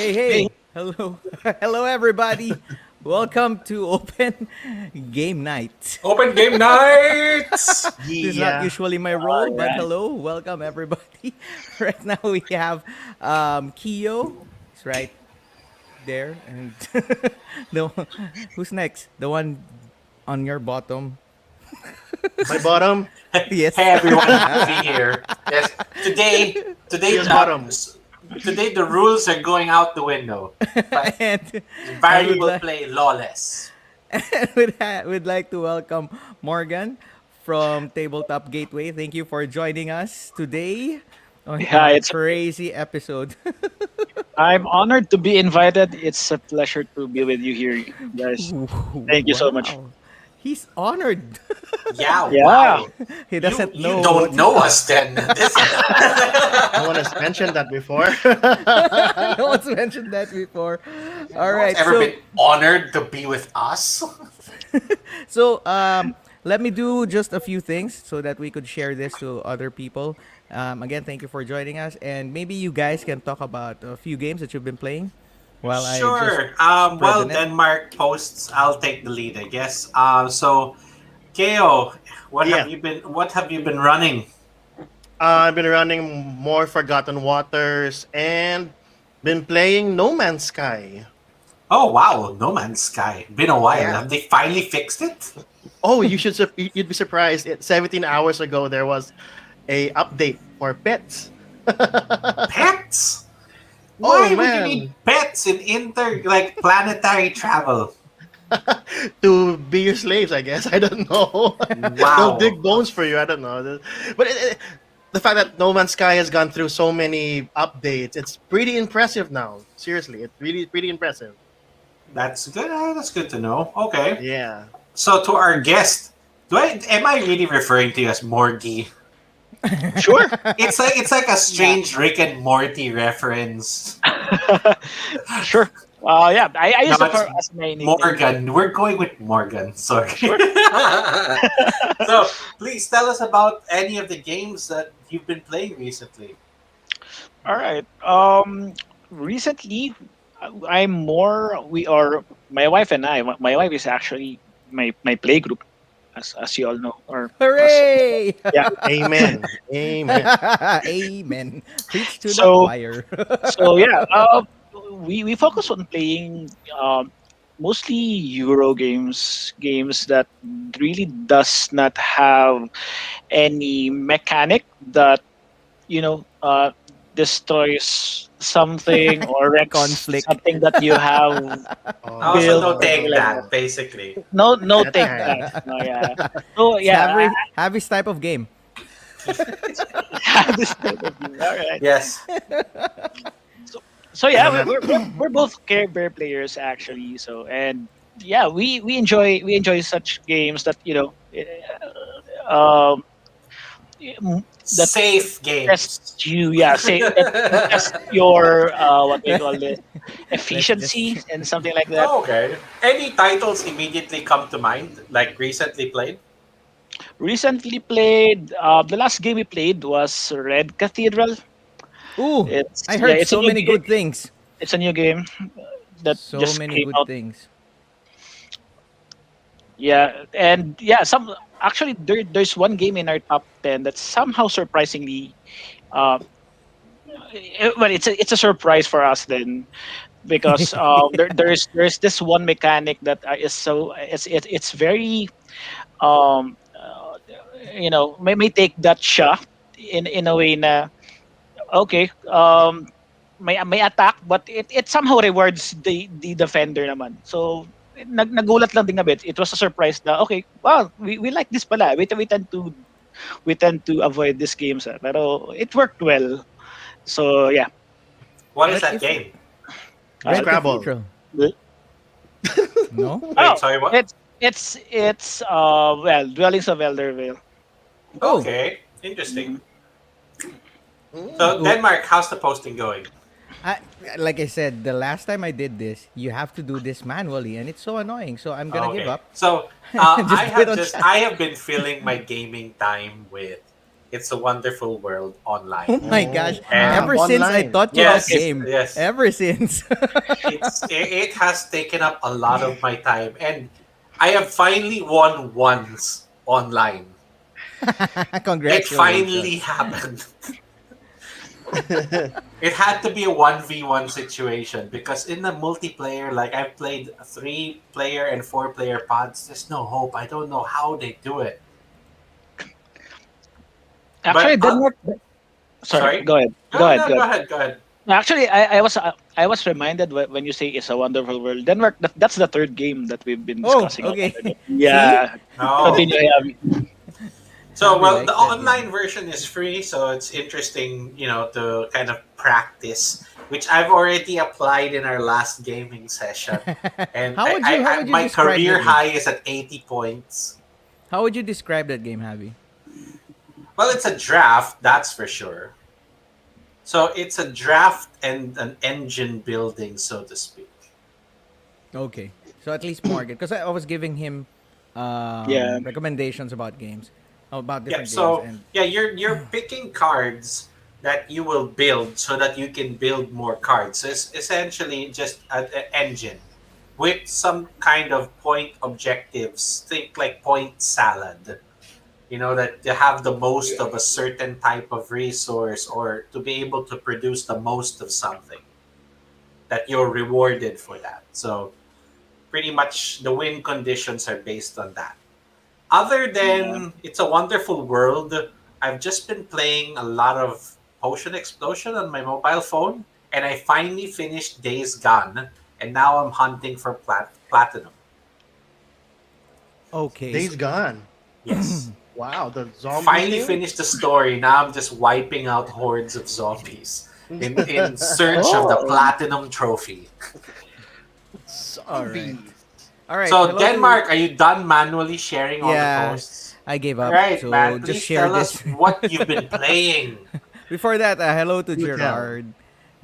Hey, Hey, hey, hello, hello, everybody. Welcome to Open Game Night. open game nights! This is not Yeah. usually my role, but Alright. hello, welcome everybody. Right now we have Kyo. He's right there, and who's next? The one on your bottom. My bottom. Hey Yes, everyone, Goofy here. Yes, today, Kiyo's bottom. today the rules are going out the window. But and and Barry would will like play lawless. we'd like to welcome Morgan from Tabletop Gateway. Thank you for joining us today on Yeah, our it's crazy episode. I'm honored to be invited. It's a pleasure to be with you here, guys. Thank you so much. Wow. He's honored. Yeah, Yeah. wow. He You doesn't you know don't what he know us then. No one has mentioned that before. no one's mentioned that before. All No one's right. ever So been honored to be with us. so let me do just a few things so that we could share this to other people. Again, thank you for joining us, and maybe you guys can talk about a few games that you've been playing while I just Sure. spread the While net. Denmark posts, I'll take the lead, I guess. So Keo, Yeah. what have you been running? I've been running more Forgotten Waters and been playing No Man's Sky. Oh wow, No Man's Sky. Been a while. Yeah. Have they finally fixed it? Oh, you'd be surprised. 17 hours ago there was a update for pets. Pets? Oh Why would you need man, pets in planetary travel? to be your slaves, I guess. I don't know. They'll Wow. dig bones for you. I don't know. But the fact that No Man's Sky has gone through so many updates, it's pretty impressive now. Seriously, it's really pretty impressive. That's good. That's good to know. Okay. Yeah. So to our guest, do I am I really referring to you as Morgie? Sure. It's like a Yeah. strange Rick and Morty reference. Sure. Yeah, I No, use it it's for as my nickname. Morgan. We're going with Morgan. Sorry. Sure. So please tell us about any of the games that you've been playing recently. All right. Recently, I'm more. We are my wife and I. My wife is actually my play group, as you all know, or as Hooray! yeah. Amen. Amen. Amen. Preach to the So choir. yeah. We focus on playing mostly Euro games that really does not have any mechanic that you know destroys something or wrecks Conflict. something that you have Also, built no or something take like Oh, that, that. basically. No that take that. kind. No, yeah. So It's yeah, Harry's type of game. I have this type of game. All right. Yes. So, so yeah, we're both Care Bear players actually. So and yeah, we enjoy such games that um that Safe test games. you, yeah, say that test your what we call this Let's just efficiency and something like that. Oh, okay. Any titles immediately come to mind, like recently played? Recently played the last game we played was Red Cathedral. Ooh, I It's yeah, heard so many good things. it's a new game that So just many came good out. things. Yeah, and yeah, some actually there's one game in our top 10 that's somehow surprisingly uh, well, it's a surprise for us then because there's this one mechanic that is so it's very um uh, may take that shot in a way na okay may attack but it somehow rewards the defender naman, so nagulat lang din a bit. It was a surprise na okay, wow, we like this pala. We tend to avoid these games, pero it worked well. So yeah. What is But that if game? Red Scrabble. Cathedral, no? Wait, Oh, sorry, what? it's well, Dwellings of Eldervale. Oh, Okay, interesting. Mhm. So Mm. oh, Denmark, how's the posting going? I, like I said, the last time I did this, you have to do this manually, and it's so annoying. So I'm gonna give Okay, up so and just do it on chat. I have been filling my gaming time with It's a Wonderful World Oh online. my gosh! And Ever since I Online. taught you that yes, game, yes, ever since. it has taken up a lot of my time, and I have finally won once online. It finally Congratulations. happened. It had to be a 1v1 situation because in the multiplayer, like I've played 3-player and 4-player pods, there's no hope. I don't know how they do it. Actually, But Denmark. Sorry, sorry, go ahead. Go no, ahead. no, Go go ahead. ahead, go ahead. Actually, I was reminded when you say it's a wonderful world. Denmark. That's the third game that we've been Oh, discussing okay. already. See? Yeah. No. Continue. Yeah. So, Abby well, the likes that online game. version is free, so it's interesting, to kind of practice, which I've already applied in our last gaming session. And How would you my describe career that game? high is at 80 points. How would you describe that game, Javi? Well, it's a draft, that's for sure. So it's a draft and an engine building, so to speak. Okay. So at least Morgan, because I was giving him Yeah. recommendations about games, about Yeah, different games, so and yeah, you're picking cards that you will build so that you can build more cards. So it's essentially just an engine with some kind of point objectives. Think like point salad. That you have the most of a certain type of resource or to be able to produce the most of something that you're rewarded for that. So pretty much the win conditions are based on that. Other Yeah. than It's a Wonderful World, I've just been playing a lot of Potion Explosion on my mobile phone, and I finally finished Days Gone, and now I'm hunting for platinum. okay. Days Gone. Yes. Wow, the zombie Finally thing. finished the story. Now I'm just wiping out hordes of zombies in search of the Oh. platinum trophy. All right. Zombies. All right. So Hello to. Denmark, are you done manually sharing all the Yeah, posts? I gave All up. right, So man. just Please share tell us this. what you've been playing. Before that, hello to You tell. Gerard,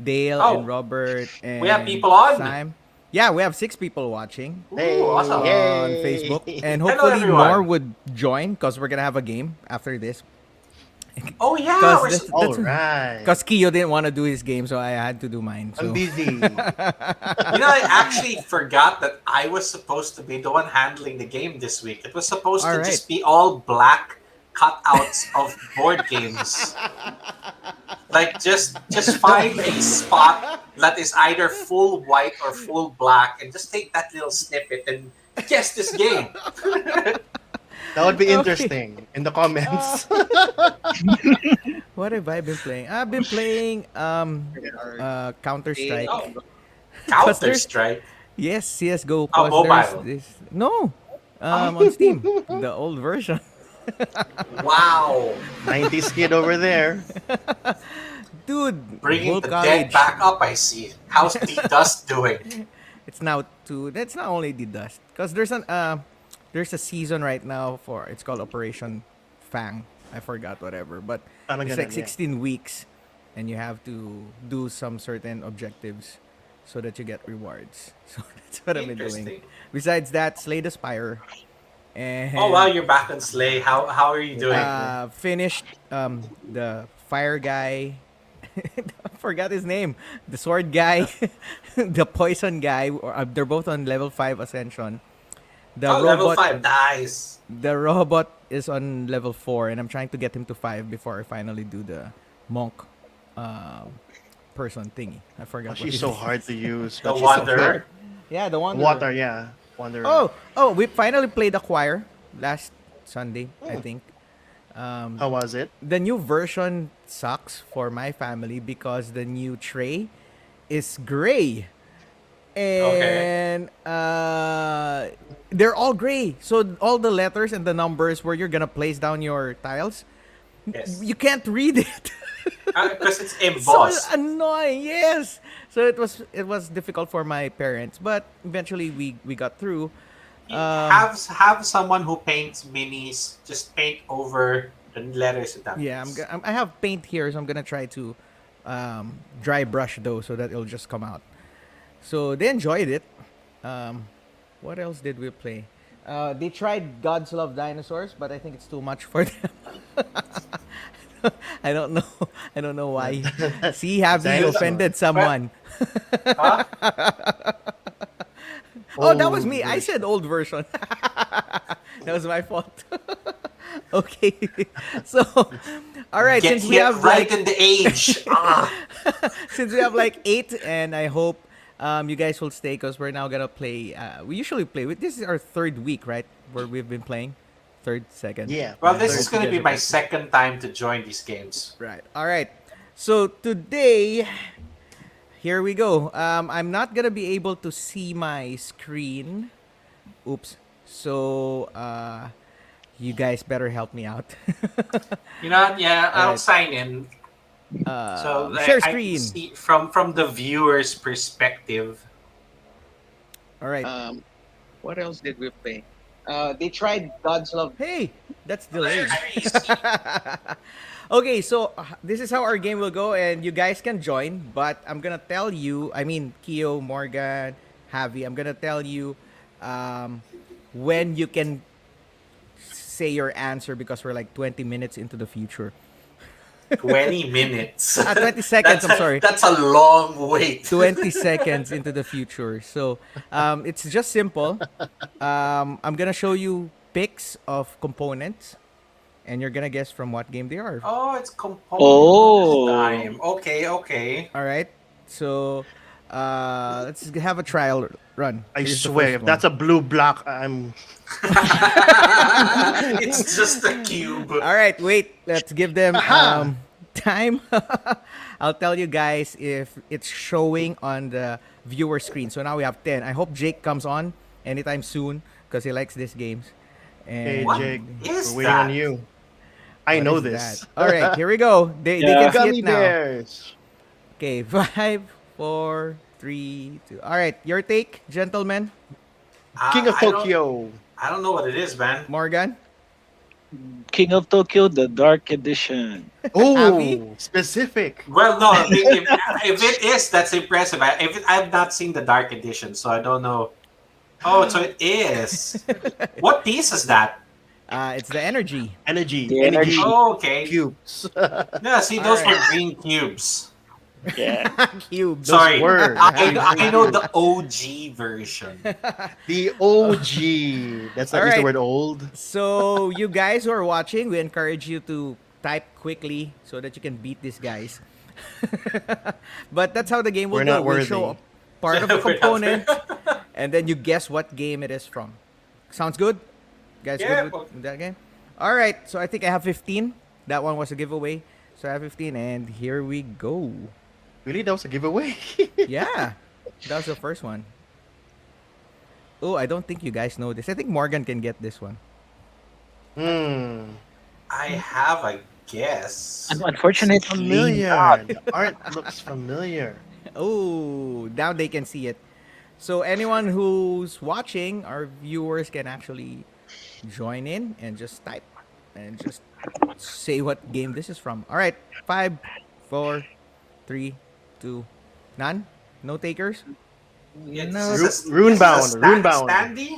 Dale, and Oh, Robert, we have and people on. Sam. Yeah, we have 6 people watching Ooh, Hey, awesome. on Facebook, yay! and Hello, hopefully more everyone. would join because we're gonna have a game after this. Oh yeah, Because we're that's All that's right. because Kyo didn't want to do his game, so I had to do mine. I'm So busy. I actually forgot that I was supposed to be the one handling the game this week. It was supposed all to right. just be all black cutouts of board games. Like just find a spot that is either full white or full black and just take that little snippet and guess this game. That would be Okay. interesting in the comments. What have I been playing? I've been playing Counter Strike. Oh, Cause Counter there's Strike. yes CS:GO. Oh, Cause there's mobile. this no on Steam, the old version. Wow. 90s kid over there. Dude, Bringing whole the dead college. back up, I see. How's the dust doing? It's now two. That's not only the dust, cause there's a season right now for it's called Operation Fang. I forgot whatever, but Parang it's ganun, like yeah. 16 weeks, and you have to do some certain objectives, so that you get rewards. So that's what I've been doing. Interesting. Besides that, Slay the Spire, Oh wow, and you're back on Slay. How are you doing? finished the fire guy. I forgot his name. The sword guy, the poison guy. They're both on level 5 ascension. The Oh, level robot, 5. Nice. the robot is on level 4, and I'm trying to get him to 5 before I finally do the monk, uh, person thingy. I forgot. Oh, what she's his so name hard is. to use. The But she's so Wanderer. good. Yeah, the one. Water, yeah. Wanderer. Oh, we finally played Acquire last Sunday, I think. How was it? The new version sucks for my family because the new tray is gray. Okay. And they're all gray. So all the letters and the numbers where you're gonna place down your tiles, Yes. you can't read it. Because it's So embossed. annoying. Yes. So it was difficult for my parents, but eventually we got through. Have someone who paints minis just paint over the letters and Yeah, numbers. I have paint here, so I'm gonna try to dry brush though, so that it'll just come out. So they enjoyed it. What else did we play? They tried Gods Love Dinosaurs, but I think it's too much for them. I don't know. I don't know why. See, It's have you dinosaur. offended someone? Huh? Oh, that was Old me. I said version. old version. That was my fault. Okay. So, all right, Get since we hit have right like in the age. Ah. since we have like 8, and I hope you guys will stay because we're now gonna play. We usually play with, this is our third week, right? Where we've been playing, third, second. Yeah. Well, And I this hope is you going to guys be are my partic- second time to join these games. Right. All right. So today, here we go. I'm not gonna be able to see my screen. Oops. So you guys better help me out. You know, yeah, All I'll right. sign in so Share I can screen. see from the viewer's perspective. All right. What else did we play? They tried God's Love. Hey, that's Oh, there, delayed. trees. Okay, so this is how our game will go, and you guys can join. But I'm gonna tell you, I mean, Keo, Morgan, Javi, I'm gonna tell you um, when you can say your answer because we're like 20 minutes into the future. 20 minutes. 20 seconds, I'm sorry. That's a long wait. 20 seconds into the future. So it's just simple. I'm gonna show you pics of components, and you're gonna guess from what game they are. Oh, it's component Oh. time. Okay, okay. All right. So let's have a trial run. I Here's the swear, first if that's a one. blue block, I'm. It's just a cube. All right. Wait. Let's give them Aha! time. I'll tell you guys if it's showing on the viewer screen. So now we have 10. I hope Jake comes on anytime soon because he likes these games. Hey, And What Jake, is we're waiting on that? you. I what know is this. that? All right. Here we go. They Yeah. can see Gummy it now. bears. Okay. 5, 4, 3, 2. All right. Your take, gentlemen. King of I don't- Tokyo. I don't know what it is, man. Morgan. King of Tokyo, the Dark Edition. Oh, Abby? specific. Well, no. If it is, that's impressive. I've not seen the Dark Edition, so I don't know. Oh, so it is. What piece is that? It's the energy. Energy. The Energy. energy. Oh, okay. Cubes. Yeah, see, those Alright. were green cubes. Yeah. Cube. Sorry, were. I know the OG version. The OG. That's not All just the right. word old. So you guys who are watching, we encourage you to type quickly so that you can beat these guys. But that's how the game will We're go. not We'll worthy. show part of a We're not component, and then you guess what game it is from. Sounds good? Guys Yeah, good with that game? All right. So I think I have 15. That one was a giveaway. So I have 15, and here we go. Really? That was a giveaway? Yeah, that was the first one. Oh, I don't think you guys know this. I think Morgan can get this one. I have a guess. Unfortunately, Familiar. The art looks familiar. Oh, now they can see it. So anyone who's watching, our viewers can actually join in and just type and just say what game this is from. All right, 5, 4, 3, 2, none. No takers. It's No. just a- Runebound, this is a Runebound. Standy?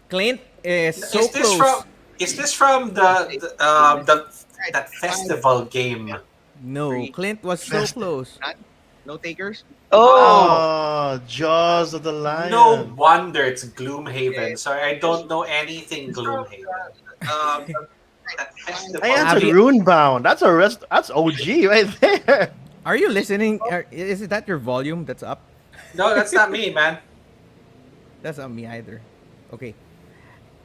Clint is so is this close. from? Is this from the that festival game? No, Three. Clint was so Best. close. No takers? oh, Oh, Jaws of the Lion. No wonder it's Gloomhaven. Sorry, I don't know anything Gloomhaven. That festival. I answered Abby- Runebound. That's OG right there. Are you listening? Is that your volume that's up? No, that's not me, man. That's not me either. Okay.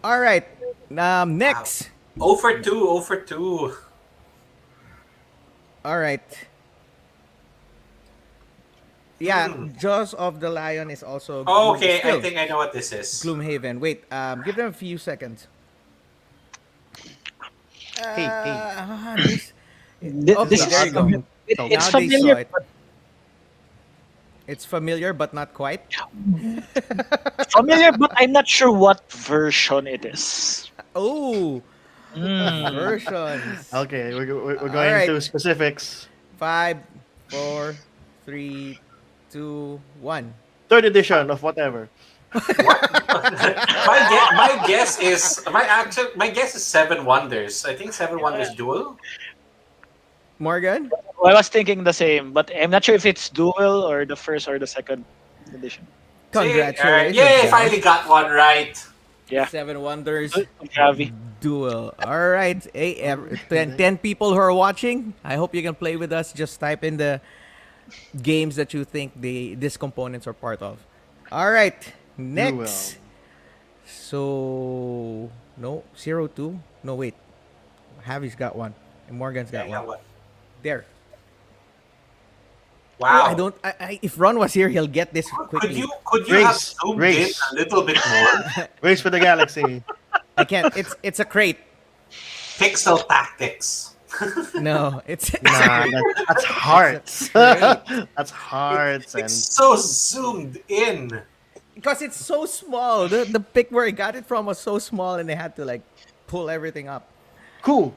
All right. Next. 0 for 2, 0 for 2. All right. Yeah, Hmm. Jaws of the Lion is also. Oh, okay, I still think I know what this is. Gloomhaven. Wait, give them a few seconds. Hey, This, Th- okay, this there is you go. fami- So Now it's they saw familiar. it. It's familiar, but not quite. Familiar, but I'm not sure what version it is. Oh, Mm. versions. Okay, we're All going right. to specifics. 5, 4, 3, 2, 1. Third edition of whatever. My guess is Seven Wonders. I think Seven Wonders Duel. Morgan? Well, I was thinking the same, but I'm not sure if it's dual or the first or the second edition. See, Congratulations, yay! guys. Finally got one right. Yeah, Seven Wonders good, Javi. Duel. All right. Hey, 10 people who are watching, I hope you can play with us. Just type in the games that you think these components are part of. All right. Next. So, no, 02. No, wait. Javi's got one. And Morgan's Yeah, got I got one. one. There. Oh, I Wow. don't. If Ron was here, he'll get this Could quickly. you have zoomed in Race. a little bit more? Race for the Galaxy. I can't. It's a crate. Pixel tactics. No, it's Nah, that's hearts. great. That's hearts It's and so zoomed in. because it's so small. The pic where I got it from was so small, and they had to like pull everything up. cool.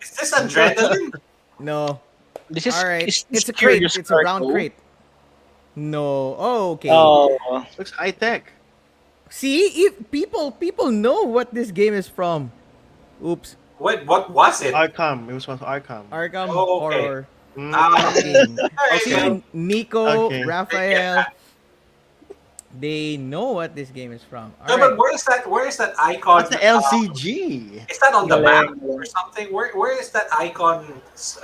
Is this adrenaline? No. This is All right. is It's a crate. Curious It's a round Cargo. crate. No. Oh, okay. Oh, Looks high tech. See, if people know what this game is from. Oops. Wait, what was it? Arkham. It was from Arkham. Arkham Oh, okay. Horror Alright, game. See, man. Nico, Okay. Raphael, they know what this game is from. No, All but right. where is that icon? What's the LCG? Is that on the map Galing. or something? Where is that icon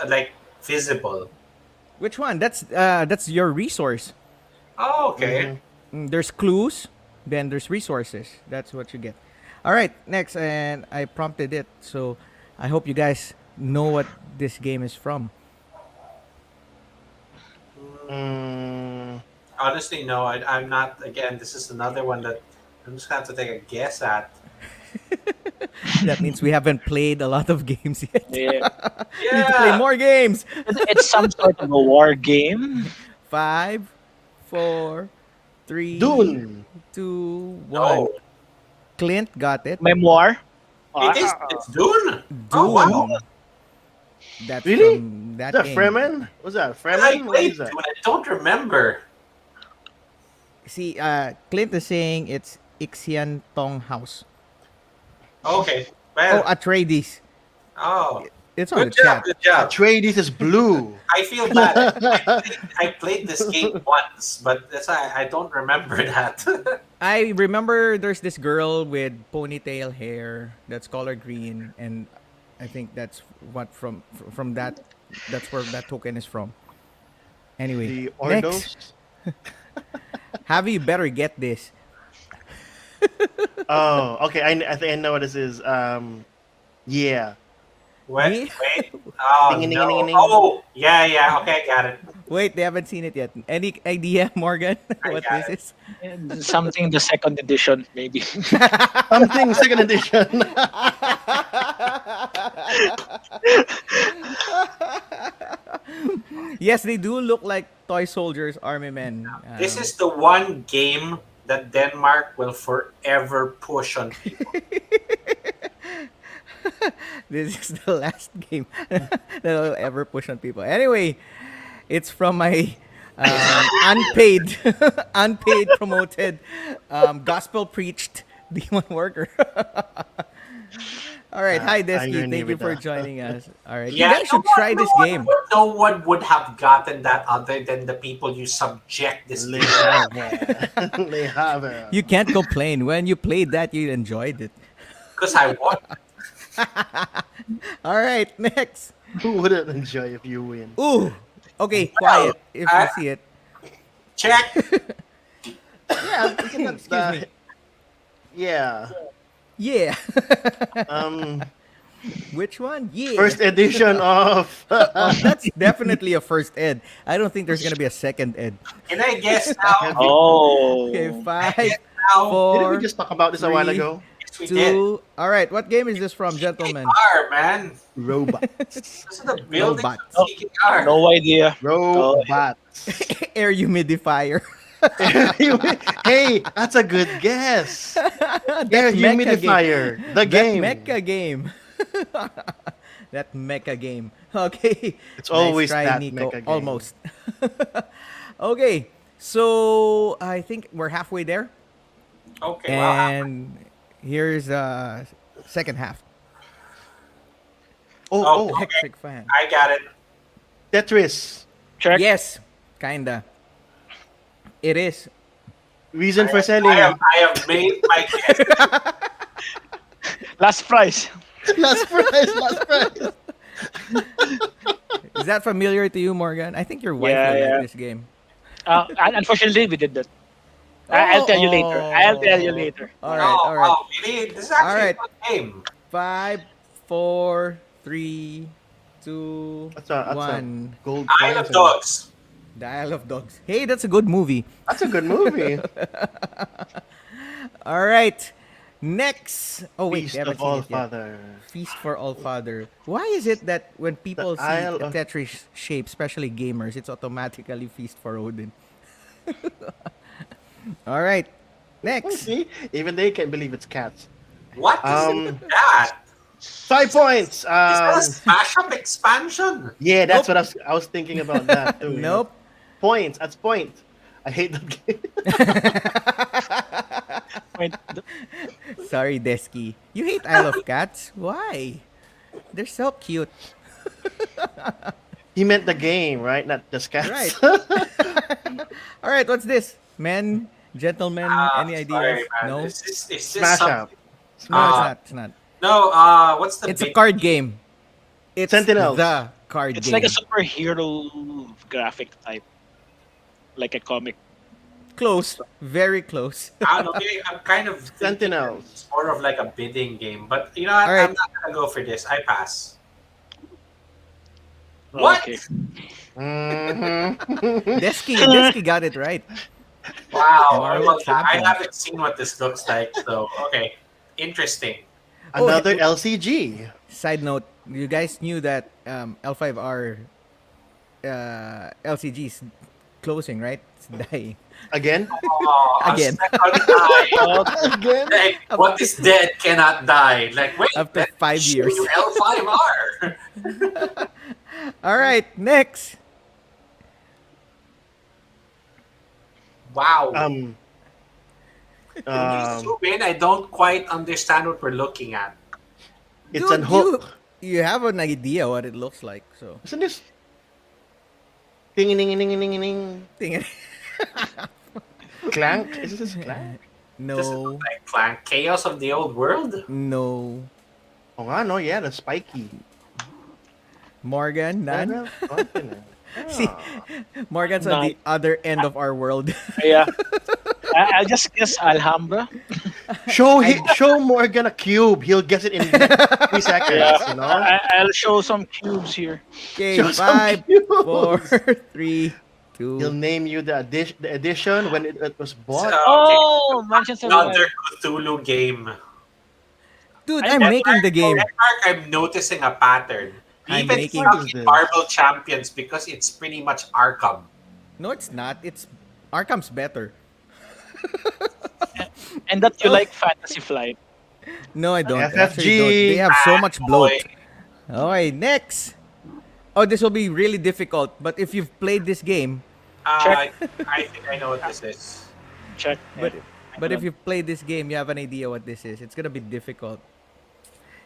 like visible? Which one? That's your resource. Oh, okay. There's clues, then there's resources. That's what you get. All right, next, and I prompted it, so I hope you guys know what this game is from. Mm, Honestly, no, I'm not. Again, this is another one that I'm just gonna have to take a guess at. That means we haven't played a lot of games yet. yeah. We need to play Yeah. more games. It's some sort of a war game. 5, 4, 3, Dune. 2, 1. No, Clint got it. Memoir. it is. It's Dune. Dune. Oh wow! That's Really? from that Is that game. Fremen? What's that? I Fremen? What played is Dune. that? I don't remember. See, Clint is saying it's Ixian Tong House. Okay. Oh, Well. Atreides. Oh. It's on Good the job. chat. Good job. Atreides is blue. I feel bad. I played this game once, but that's I don't remember that. I remember there's this girl with ponytail hair that's color green, and I think that's what from that. That's where that token is from. Anyway, The next, Ordos. Javi, you better get this. Oh, okay. I think I know what this is. Yeah. Wait, Yeah. wait. Oh, Ding, ding, no. ding, ding. Oh, yeah. Okay, I got it. Wait, they haven't seen it yet. Any idea, Morgan, I what got this is? Something the second edition, maybe. Something second edition. Yes, they do look like toy soldiers, army men. This is the one game that Denmark will forever push on people. This is the last game that I'll ever push on people. Anyway, it's from my unpaid, unpaid promoted, gospel preached D1 worker. All right, hi Desky, irony thank you with for that. joining us. All right, Yeah, you guys should try this game. No one would have gotten that other than the people you subject this They game. have it. They have it. You can't complain. When you played that, you enjoyed it. Because I won. All right, next. Who wouldn't enjoy if you win? Ooh, okay, quiet if you see it. Check. Yeah, Excuse me. Yeah. Yeah. Which Which one? Yeah. first edition of Oh, that's definitely a first ed. I don't think there's gonna be a second ed. Can I guess now? Oh. Okay, 5, Now, Didn't we 4, just talk about this a while 3, ago? yes, we did. 2. All right, what game is this from, gentlemen? R, man. Robots. This is the building Robots. of CKR. No idea. Robots. Air humidifier. Hey, that's a good guess. Air That mecha game. humidifier. The game. That mecha game. That mecha game. Okay. It's always nice try, that Nico. mecha game. Almost. Okay. So I think we're halfway there. Okay, wow. And here's second half. Oh, Okay. Electric fan. I got it. Tetris. Check. Yes, kinda. It is. Reason for I selling. have made my guess. Last prize. Last prize. Last prize. Is that familiar to you, Morgan? I think your wife Yeah, will like yeah. this game. Unfortunately, we did that. I'll tell you later. I'll tell you later. All No, right, all right. wow, really? This is actually Alright. a good game. 5, 4, 3, 2, That's a 1. gold Isle coin. of Dogs. The Isle of Dogs. Hey, that's a good movie. That's a good movie. All right. Next. Oh wait, Feast we haven't of seen All it yet. Father. Feast for All Father. Why is it that when people The see Isle a of- Tetris shape, especially gamers, it's automatically Feast for Odin? All right. Next. See, even they can't believe it's cats. What is that? 5 points. Is that a Smash Up expansion? Yeah, that's Nope. what I was thinking about that too. Nope. Points. That's point. I hate that game. Wait, Sorry, Desky. You hate Isle of Cats? Why? They're so cute. He meant the game, right? Not just cats. Right. All right, what's this? Men, gentlemen, any ideas? Sorry, man. No? Is this Smash something? Up. No, it's not. It's not. No, what's the It's a big- card game. It's Sentinels. the card it's game. like a superhero graphic type, like a comic. Close. Very close. I don't know. Maybe I'm kind of thinking Sentinels. it's more of like a bidding game, but you know what? All right. I'm not gonna go for this. I pass. What? Okay. Mhm. Desky got it right. Wow. Marvel Well, I Champions. haven't seen what this looks like, so okay. Interesting. Another LCG. Side note, you guys knew that L5R LCG's closing, right? It's dying. Again? Oh, Again. Again? Like, what is dead cannot die. Like, wait, After let me 5 show years. you L5R. All right, next. Wow. Um, Can you zoom in? I don't quite understand what we're looking at. it's Dude, an hook. You have an idea what it looks like, so. Isn't this? Ding ding ding ding ding. Thing- Clank? Is this clank? Does it No, look like Clank? Chaos of the Old World? no. Oh, nga, no, yeah, the spiky. Morgan, none. Level continent. See, Morgan's on the other end of our world. Yeah. I'll just guess Alhambra. Show Morgan a cube. He'll guess it in 3 seconds. Yeah. You know. I'll show some cubes here. Okay, Show some 5, cubes. 4, 3, He'll 2. name you the edition when it was bought. Okay. Oh, Mansions of Another Cthulhu game. Dude, I- I'm making the game. Mark, I'm noticing a pattern. I'm Even making- What is fucking this? Marvel Champions because it's pretty much Arkham. No, it's not. It's Arkham's better. And that you like Fantasy Flight. No, I don't. FFG. Actually, don't. They have so much Boy. bloat. Okay, next. Oh, this will be really difficult. But if you've played this game, I think I know what this is. Check. but if you've played this game, you have an idea what this is. It's gonna be difficult.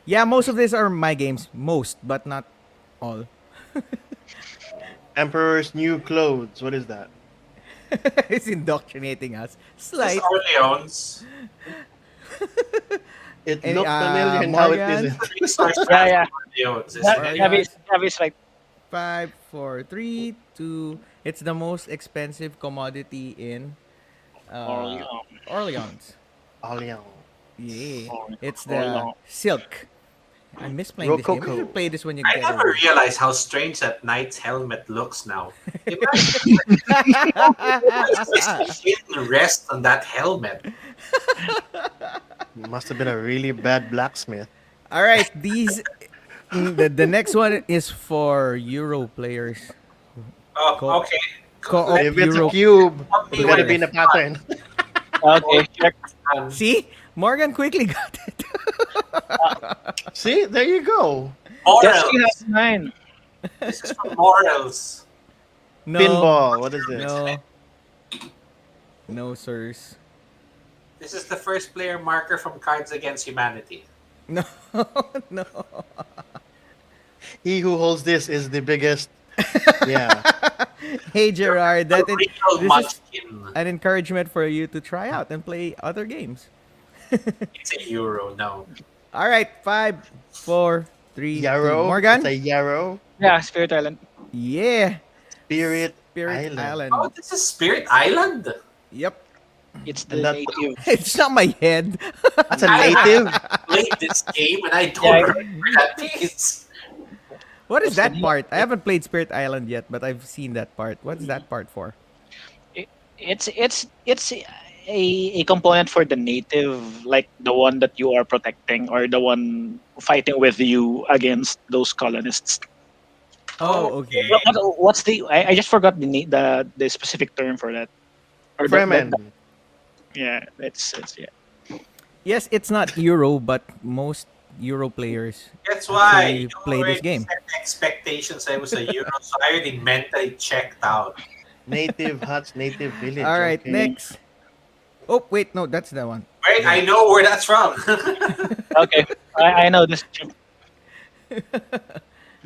Yeah, most of these are my games. Most, but not all. Emperor's New Clothes. What is that? It's indoctrinating us. This Slight. is Orleans. It Any, looked familiar and how it Morgan? isn't. Resource Yeah. Orleans. This Right. is- Gavi's right. 5, 4, 3, 2. It's the most expensive commodity in Orleans. Orleans. Allianz. Yeah. Orleans. It's the Orleans. silk. I miss playing this game. You Rococo. should play this when you I get never older. realized how strange that knight's helmet looks now. Imagine this hidden rest on that helmet. Must have been a really bad blacksmith. All right, these the next one is for Euro players. Oh, Cool. okay. Co-op If it's Euro. a cube, Help me it's gotta with be in a this. pattern. Okay, check. See, Morgan quickly got it. See, there you go. Just Morals. has 9. This is from Morals. No, Pinball. What is this? no, no, sirs. This is the first player marker from Cards Against Humanity. No, no. He who holds this is the biggest Yeah. Hey Gerard, A real this is munchkin. an encouragement for you to try out and play other games. It's a euro now. All right, 5, 4, 3, 2. Yarrow. It's Morgan. a Yarrow. Yeah, Spirit Island. Yeah. Spirit Spirit Island. Oh, Island. this is Spirit Island. Yep. It's And the that- native. It's not my head. That's a native. Played this game and I don't Yeah. remember that piece. What is What's the that name? part? I haven't played Spirit Island yet, but I've seen that part. What's that part for? It's a component for the native, like the one that you are protecting or the one fighting with you against those colonists. Oh, okay. What's the? I just forgot the specific term for that. Or Fremen. yeah, it's yeah. Yes, it's not Euro, but most Euro players That's why actually you play this already game. set expectations. I was a euro, so I already mentally checked out. Native huts, native village. All right, okay. next. Oh, wait, no, that's the one. Wait, I know where that's from. Okay, I know this.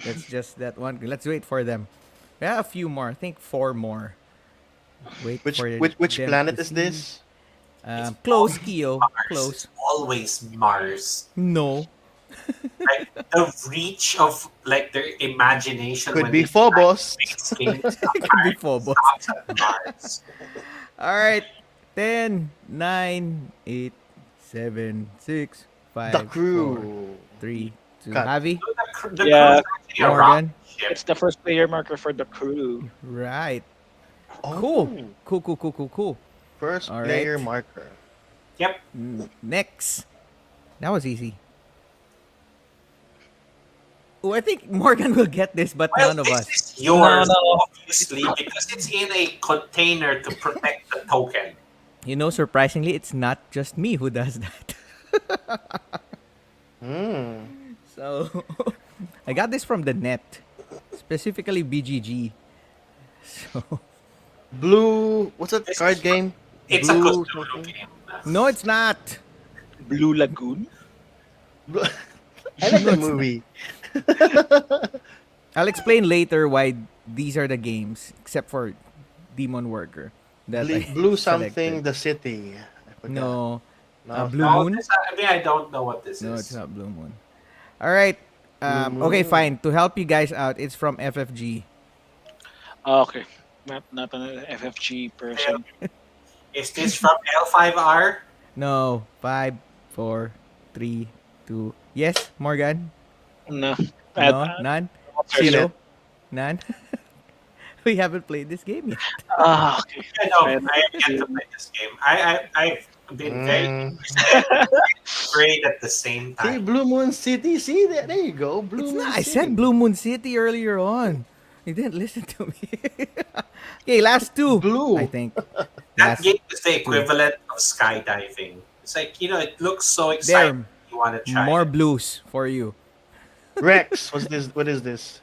That's just that one. Let's wait for them. We have a few more. I think 4 more. Wait Which for which them planet to is see. this? Close, Kyo. Mars. Close. It's always Mars. No. Like the reach of like their imagination. Could when be they Phobos. make games It could be Phobos. stops at Mars. All right. 10, 9, 8, 7, 6, 5, The crew. 3, 2. Cut. Javi? So the Yeah. crew's actually a rocket Morgan? ship. It's the first player marker for the crew. Right. Oh, Cool. First All player right. marker. Yep. Next. That was easy. Oh, I think Morgan will get this, but Well, none of this us. is yours, No. obviously, because it's in a container to protect the token. You know, surprisingly, it's not just me who does that. Hmm. So, I got this from the net, specifically BGG. So, Blue. What's that This card is- game? It's a Blue Cthulhu something? game. no, it's not. Blue Lagoon. Blue. I like the No, it's movie. I'll explain later why these are the games, except for Demon Worker. That I Blue something. selected. The city. I forgot. No, No. Blue No, Moon. I mean, I don't know what this No, is. it's not Blue Moon. All right. Blue Okay, Moon. fine. To help you guys out, it's from FFG. Oh, okay, not an FFG person. Is this from L5R? No, 5, 4, 3, 2. Yes, Morgan. No, No, none. Seen Zero. it. None. We haven't played this game yet. Okay. I know. I have yet to play this game. I've been very afraid at the same See, time. Blue Moon City. See, there you go. Blue It's Moon not. I City. said Blue Moon City earlier on. You didn't listen to me. Okay, last 2. Blue. I think. That Last, game is the equivalent of skydiving. It's like, it looks so exciting. You want to try more it. blues for you. Rex. What's this? What is this?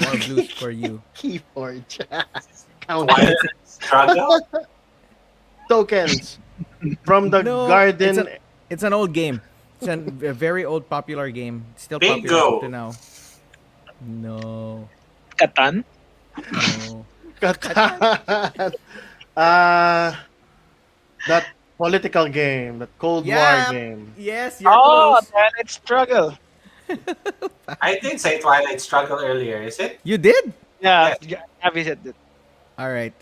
More blues for you. Keyforge. Twilight Struggle? Tokens from the No, garden. It's an old game. It's a very old popular game. Still Bingo. popular up to now. No. Catan. No. Catan. That political game, that Cold Yeah. War game. Yes, you're Oh, close. Twilight Struggle. I did say Twilight Struggle earlier, is it? You did? Yeah, Abby said that. All right.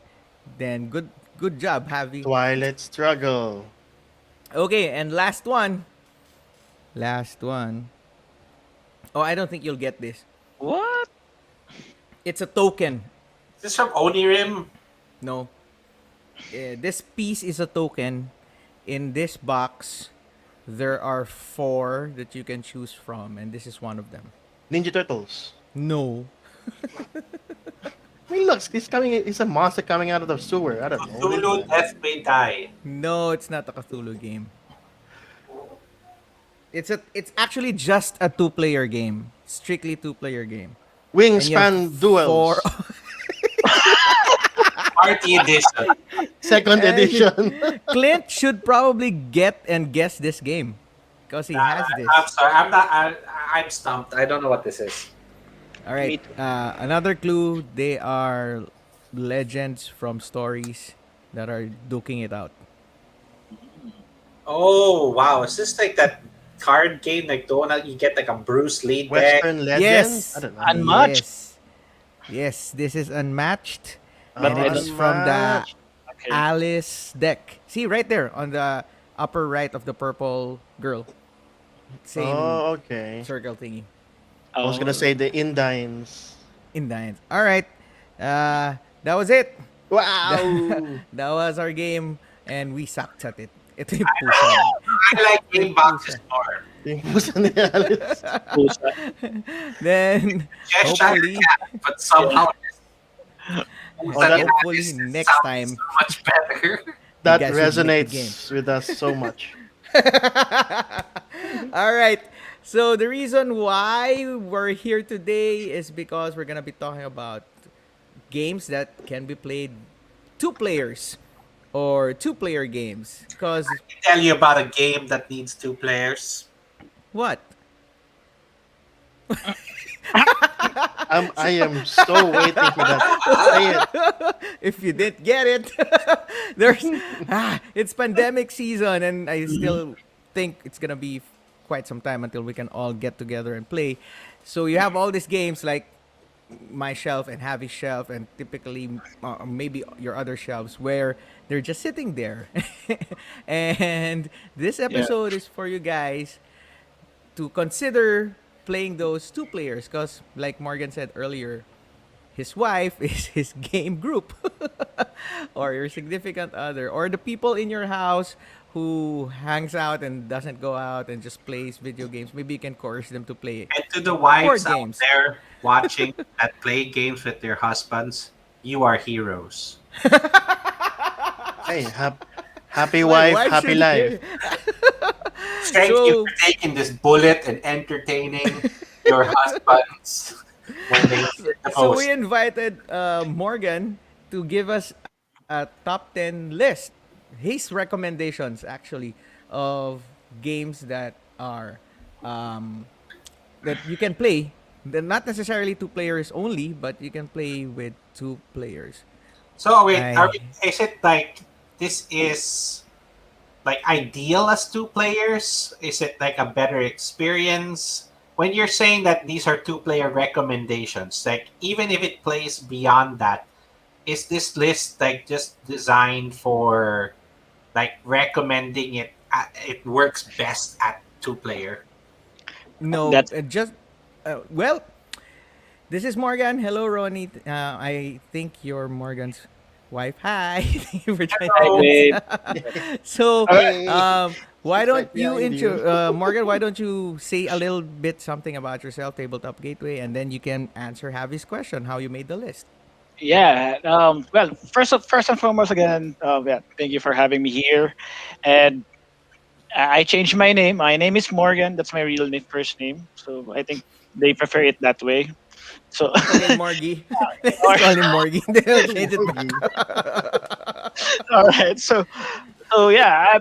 Then good job, Javi. Twilight Struggle. Okay, and last one. Last one. Oh, I don't think you'll get this. What? It's a token. Is this from Onirim? No. This piece is a token. In this box, there are 4 that you can choose from, and this is one of them. Ninja Turtles. No. I mean, look, it's a monster coming out of the sewer. I don't know. Cthulhu Death May Die. No, it's not a Cthulhu game. It's actually just a 2-player game. Strictly 2-player game. And you have Wingspan Duels. 4 Party Edition. Second And- edition. Clint should probably get and guess this game because he has this. I'm sorry. I'm stumped. I don't know what this is. All right. Me too. Another clue: they are legends from stories that are duking it out. Oh wow, is this like that card game like the one that you get like a Bruce Lee deck? Western Legends? I Yes, don't know. Unmatched, yes, yes. This is unmatched, but and Oh, it I don't. is from the unmatched. Okay. Alice deck. See right there on the upper right of the purple girl. Same Oh, okay. circle thingy. I was gonna Oh, say the Indines. In the end. All right. That was it. Wow! That was our game, and we sucked at it. Ito yung pusa. I like Ito game yung boxes pusa. more. Yung pusa ni Alice. pusa. Then, Cheshire hopefully, Cat, but yeah, somehow Oh, Busan that in hopefully Alice next sounds time so much better. you that guys would make the game. resonates with us so much. All right. So the reason why we're here today is because we're gonna be talking about games that can be played two players or two-player games. Cause Tell you about a game that needs two players. what? I am so waiting for that. Say it. If you didn't get it, there's it's pandemic season, and I still think it's gonna be quite some time until we can all get together and play. So you have all these games like my shelf and Javi's shelf, and typically maybe your other shelves where they're just sitting there. And this Yeah. episode is for you guys to consider playing those two players because, like Morgan said earlier, his wife is his game group, or your significant other, or the people in your house who hangs out and doesn't go out and just plays video games. Maybe you can coerce them to play And to the board wives out games. there watching that play games with their husbands, you are heroes. Hey, happy wife, Why happy should life. you? Thank you So for taking this bullet and entertaining your husbands when they need the so we most. invited Morgan to give us a top 10 list, his recommendations actually, of games that are um, that you can play. They're not necessarily two players only, but you can play with two players. So wait, I is it like this is like ideal as two players? Is it like a better experience? When you're saying that these are two player recommendations, like even if it plays beyond that, is this list like just designed for like recommending it works best at two player? no That's just well, this is Morgan. Hello, Ronnie. I think you're Morgan's wife. Hi, thank you for hi, joining us. babe. So, All right. Hey, why she's don't right you behind you. Morgan? Why don't you say a little bit something about yourself, Tabletop Gateway, and then you can answer Javi's question, how you made the list. Yeah. Well, first and foremost, again, yeah, thank you for having me here. And I changed my name. My name is Morgan. That's my real name, first name. So I think they prefer it that way. So, Let's call him Morgie. Let's call him Morgie. Then I'll change it back. Morgie. all right. So yeah,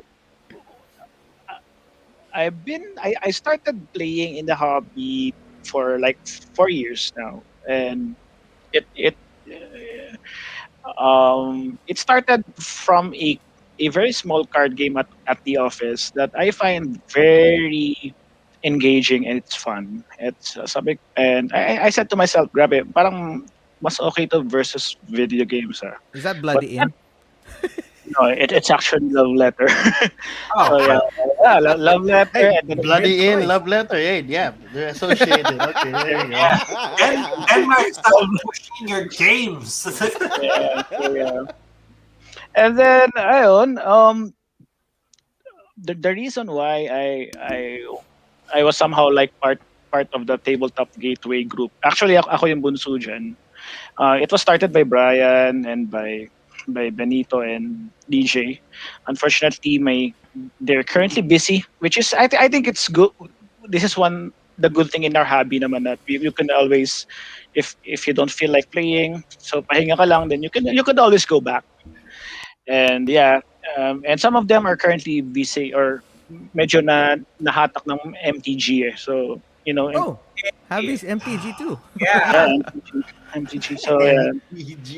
I started playing in the hobby for like 4 years now, and it started from a very small card game at the office that I find very engaging, and it's fun. It's sabi, and I said to myself, grabe, parang mas okay to versus video games. Ah. Is that But bloody in? no, it's actually love letter. Oh, So yeah, well, yeah, love letter, Hey, and then Good bloody in choice. love letter. Hey, yeah, they're associated. Okay, there you go. yeah. Denmark, stop pushing your games. yeah, so yeah. And then ayun, the reason why I was somehow like part of the tabletop gateway group. Actually, ako yung bunso dyan. It was started by Brian and by Benito and DJ. Unfortunately, they're currently busy, which is I think it's good. This is one the good thing in our hobby naman that you can always, if you don't feel like playing, so pahinga ka lang, then you can always go back. And yeah, and some of them are currently busy or medyo na nahatak ng MTG eh. So, Oh, Have this MTG too. Yeah, Yeah. MTG. So yeah, PG.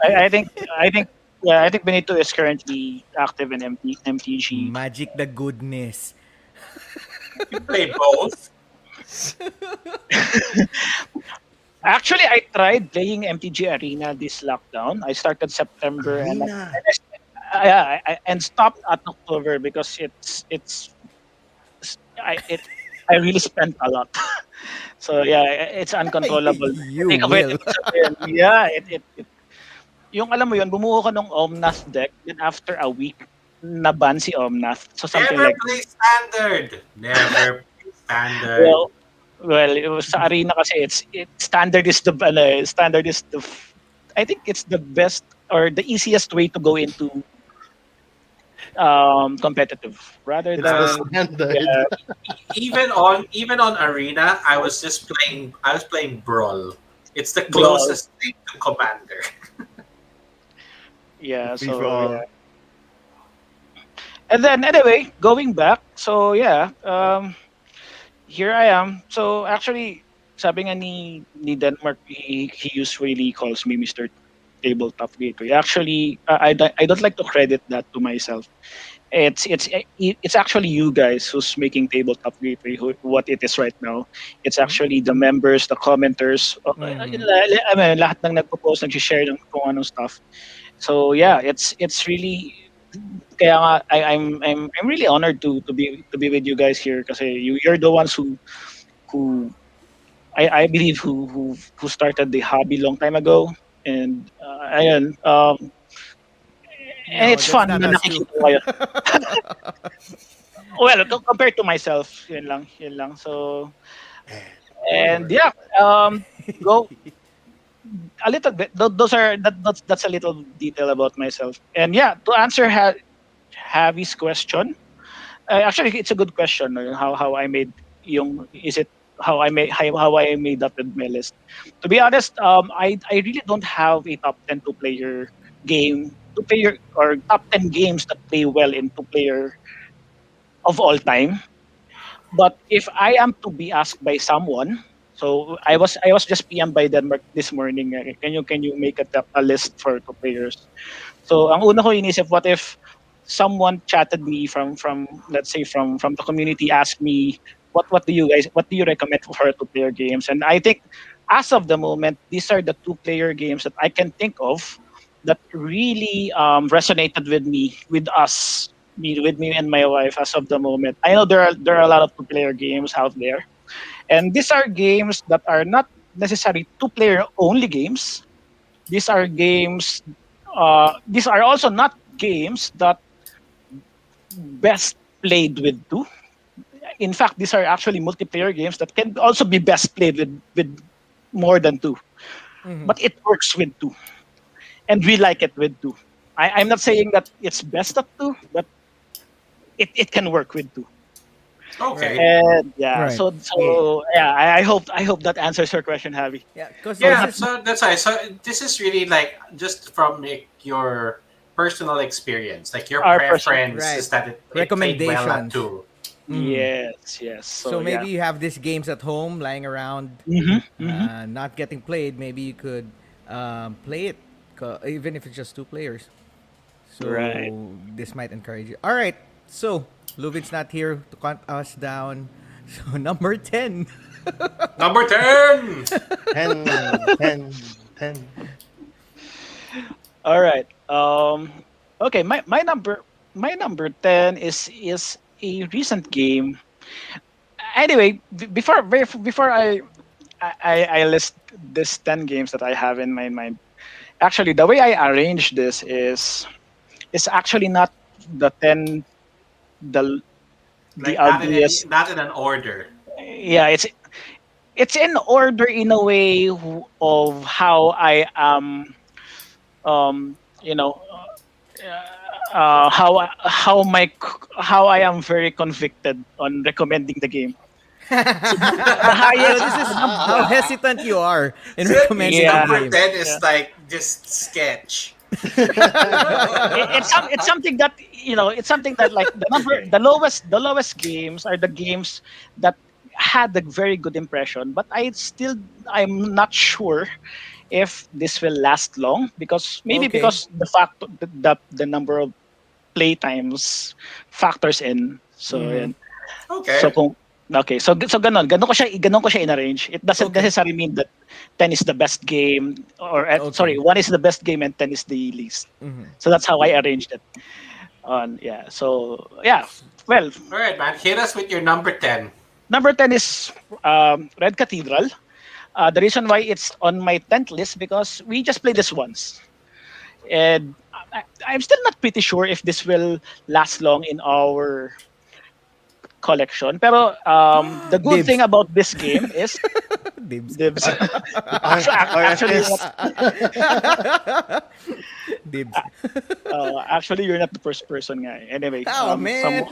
I think I think yeah, I think Benito is currently active in MTG. Magic the goodness. You play both. Actually, I tried playing MTG Arena this lockdown. I started September Arena. and stopped at October because it I really spent a lot. So yeah, it's uncontrollable. You Think of it, will. ibig sabihin, yeah, yung alam mo yun, bumuo ka ng Omnath deck, then after a week, naban si Omnath. So something Never like play standard. Never play standard. well, it was sa arena kasi standard is standard is I think it's the best or the easiest way to go into competitive rather It's the than standard. yeah, Even on arena, I was playing brawl. It's the Brawl. closest thing to commander. yeah. Free for So all. yeah. And then anyway, going back, so yeah, here I am. So actually, sabi nga ni Denmark, he usually calls me Mr. Tabletop Gateway. Actually, I don't like to credit that to myself. It's actually you guys who's making Tabletop Gateway what it is right now. It's actually the members, the commenters, I mean, lahat ng nagpo-post, nag-share ng kung anong stuff. So yeah, it's really kaya nga I'm really honored to be with you guys here kasi you're the ones who I believe who started the hobby long time ago and ayun and No, it's that's fun not na us too. nakikita ko kayo. Well, compared to myself, yun lang. So and yeah, go a little bit. That's a little detail about myself. And yeah, to answer Javi's question, actually it's a good question. No? How I made yung is it how I made that with my list. To be honest, I really don't have a top 10 two-player game, two-player or top 10 games that play well in two-player of all time. But if I am to be asked by someone, so I was just PM by Denmark this morning. Can you make a list for two players? So ang una ko inisip, what if someone chatted me from let's say from the community, asked me what do you recommend for two player games? And I think as of the moment, these are the two player games that I can think of that really resonated with me, with me and my wife as of the moment. I know there are a lot of two player games out there, and these are games that are not necessarily two player only games. These are games. These are also not games that best played with two. In fact, these are actually multiplayer games that can also be best played with more than two. But it works with two, and we like it with two. I'm not saying that it's best at two, but it can work with two. Okay. And yeah, Right. so yeah, I hope that answers your question, Javi. Yeah, because Yeah, this is so that's why. So this is really like just from like your personal experience, like your Our personal- preference Right. is that it played well at Recommendations. two. Yes. so So, maybe yeah. you have these games at home lying around, not getting played. Maybe you could play it, even if it's just two players. So Right. this might encourage you. All right. So Luvin's not here to count us down. So number 10. Number 10. 10, 10, 10. All right. Okay. My number 10 is a recent game. Anyway, before I list this 10 games that I have in my mind. Actually, the way I arrange this is actually not the 10 the Like ugliest. not in an order. Yeah, it's in order in a way of how I am you know how I am very convicted on recommending the game. So the So highest this is how hesitant you are in So recommending Yeah. the number game. 10 is Yeah. like just sketch. it's something that it's something that like the lowest games are the games that had a very good impression, but I'm not sure if this will last long, because maybe Okay. because the number of playtimes factors in. So Mm-hmm. yan. So Okay. kung okay, so ganon ko siya in-arrange. It doesn't Okay. necessarily mean that 10 is the best game, or sorry, Okay. 1 is the best game and 10 is the least. Mm-hmm. So that's how I arranged it. On yeah. So yeah. Well, All right, man. Hit us with your number 10. number 10 is Red Cathedral. The reason why it's on my 10th list, because we just played this once, and I'm still not pretty sure if this will last long in our collection. Pero the good thing Dibs. about this game is Dibs. Dibs. R- Actually, you're not, RFS. Dibs. actually, you're not the first person, nga. Anyway, Oh man.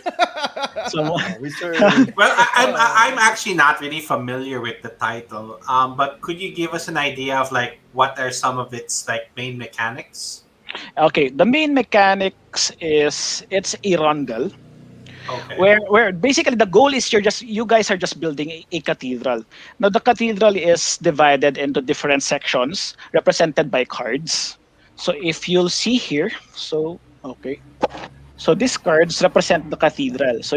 some We serve. Well, I'm actually not really familiar with the title. But could you give us an idea of like what are some of its like main mechanics? okay. The main mechanics is it's a rondel, Okay. where basically the goal is you guys are just building a cathedral. Now the cathedral is divided into different sections represented by cards. So if you'll see here, so okay, so these cards represent the cathedral. So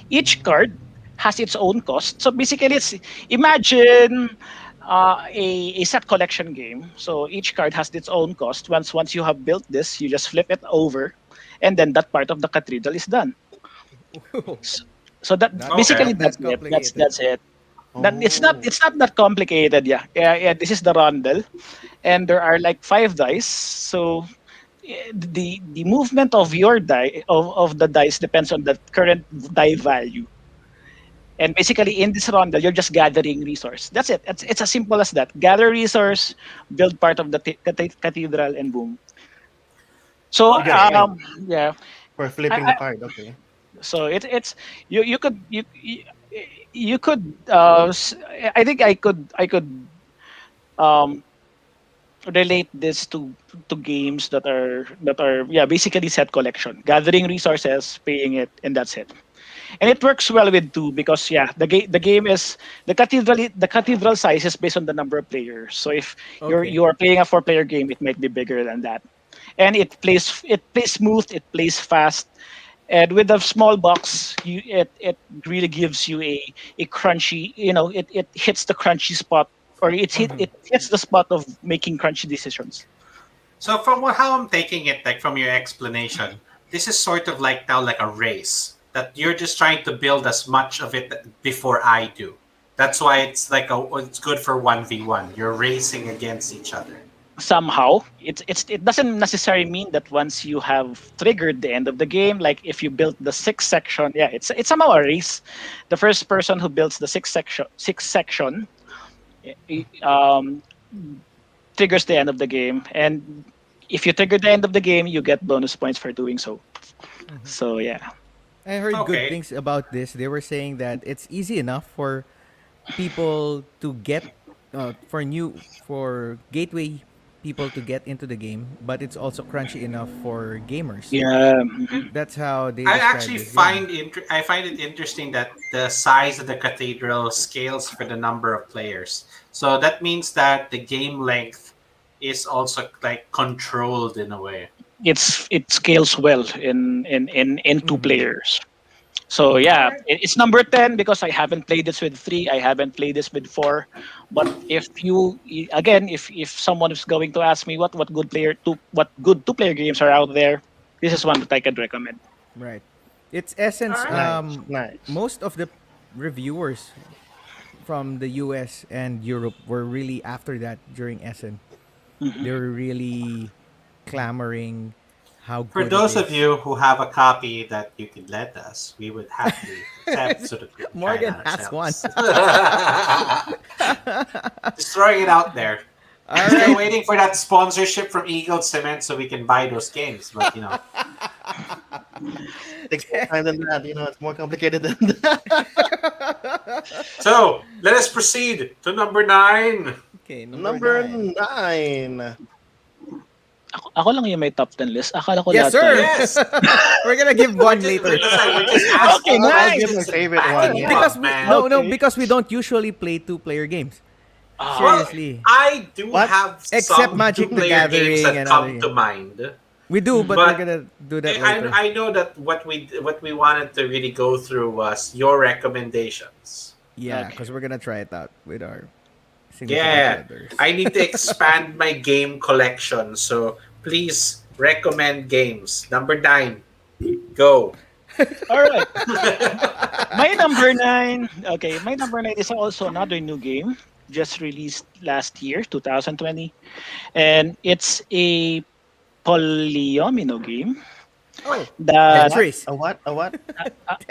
each card has its own cost. So basically, it's imagine a set collection game. So each card has its own cost. Once you have built this, you just flip it over, and then that part of the cathedral is done. So, so that Not Okay. basically not that's that it. complicated. That's it. That Oh. it's not that complicated. Yeah. This is the rondel, and there are like 5 dice. So the movement of your of the dice depends on the current die value. And basically, in this rondel, you're just gathering resource. That's it. It's as simple as that. Gather resource, build part of the cathedral, and boom. So You get Okay. point yeah, for I, flipping the I, card. Okay. so it's you could you could I think I could um relate this to games that are yeah, basically set collection, gathering resources, paying it, and that's it. And it works well with two, because yeah, the game is the cathedral size is based on the number of players. So if Okay. you are playing a 4-player game, it might be bigger than that. And it plays smooth, it plays fast, and with a small box, it really gives you a crunchy, it hits the crunchy spot, or Mm-hmm. it hits the spot of making crunchy decisions. So from how I'm taking it, like from your explanation, this is sort of like now like a race that you're just trying to build as much of it before I do. That's why it's like it's good for 1v1. You're racing against each other. Somehow it doesn't necessarily mean that once you have triggered the end of the game, like if you built the sixth section, yeah, it's somehow a race. The first person who builds the sixth section um, triggers the end of the game, and if you trigger the end of the game, you get bonus points for doing so. Mm-hmm. So yeah. I heard good Okay. things about this. They were saying that it's easy enough for people to get for gateway people to get into the game, but it's also crunchy enough for gamers. Yeah. That's how they I describe actually this game. I find it interesting that the size of the cathedral scales for the number of players. So that means that the game length is also like controlled in a way. It scales well in two Mm-hmm. players. So Okay. All yeah, right. it's number 10 because I haven't played this with 3, I haven't played this with 4. But if again, if someone is going to ask me what good two-player games are out there, this is one that I could recommend. Right. It's Essence. All right. Nice. Nice. Most of the reviewers from the US and Europe were really after that during Essen. Mhm. They were really clamoring how For good it those of is. you who have a copy that you could let us, we would happily accept so that we can try it Morgan out has one. ourselves. Just throwing it out there. All Still right. waiting for that sponsorship from Eagle Cement so we can buy those games. But Takes more time than that. It's more complicated than that. So let us proceed to number 9. Okay, number Number nine. 9. Ako lang yung may top 10 list. Akala ko Yes, lahat sir. tayo. Yes. We're gonna give one later. We're just Okay, asking I'll nice. give my questions and favorite backing one. you Because up, we, man. no, Okay. because we don't usually play two-player games. Well, Seriously. I do What? have Except some Magic the two-player games Gathering that and come other. to mind. We do, but we're But gonna do that later. I know that what we wanted to really go through was your recommendations. Yeah, Okay. because we're gonna try it out with our significant Yeah, others. I need to expand my game collection. So please recommend games. Number 9, go. All right. My number 9. Okay, my number 9 is also another new game just released last year, 2020, and it's a polyomino game Oh, A that what? Tetris. A what? A what?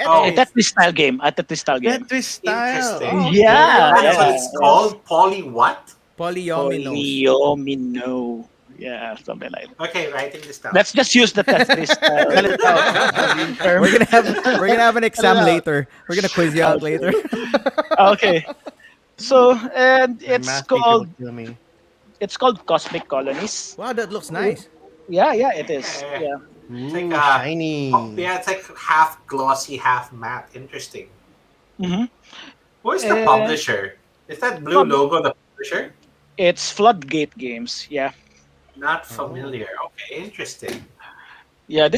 Oh, a Tetris. Tetris style game. A Tetris style game. Tetris style. interesting. Oh, Yeah, okay. That's what yeah, it's yeah. called. Poly what? Polyominoes. Polyomino. Yeah, something like that. Okay, writing this down. Let's just use the Tetris Spell it out. term. We're gonna have an exam out. later. We're gonna quiz you out Okay. later. Okay. So, and My it's math teacher called will kill me. Cosmic Colonies. Wow, that looks nice. Yeah, yeah, it is. Yeah. Yeah. It's Ooh, like shiny. yeah, it's like half glossy, half matte. Interesting. hmm Who is the Uh, publisher? Is that blue logo the publisher? It's Floodgate Games. Yeah. Not familiar. Okay, interesting. Yeah,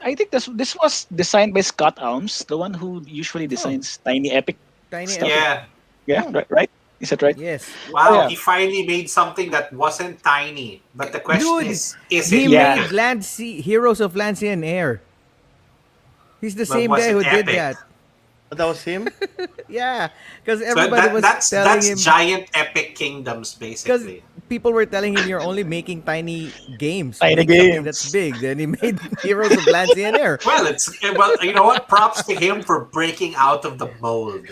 I think this was designed by Scott Alms, the one who usually designs Tiny Epic Tiny. stuff. Yeah. Yeah, right? Is that right? Yes. Wow, yeah. he finally made something that wasn't tiny. But the question Dude, is He it Yeah. made Land Sea Heroes of Land, Sea, and Air. He's the But same was guy it who did epic? that. Oh, that was him? Yeah, because So everybody was that's telling him. giant epic kingdoms Because basically. people were telling him you're only making tiny games. Tiny Make something that's games. big. Then he made Heroes of Land, Sea, and Air. Well, you know what? Props to him for breaking out of the mold.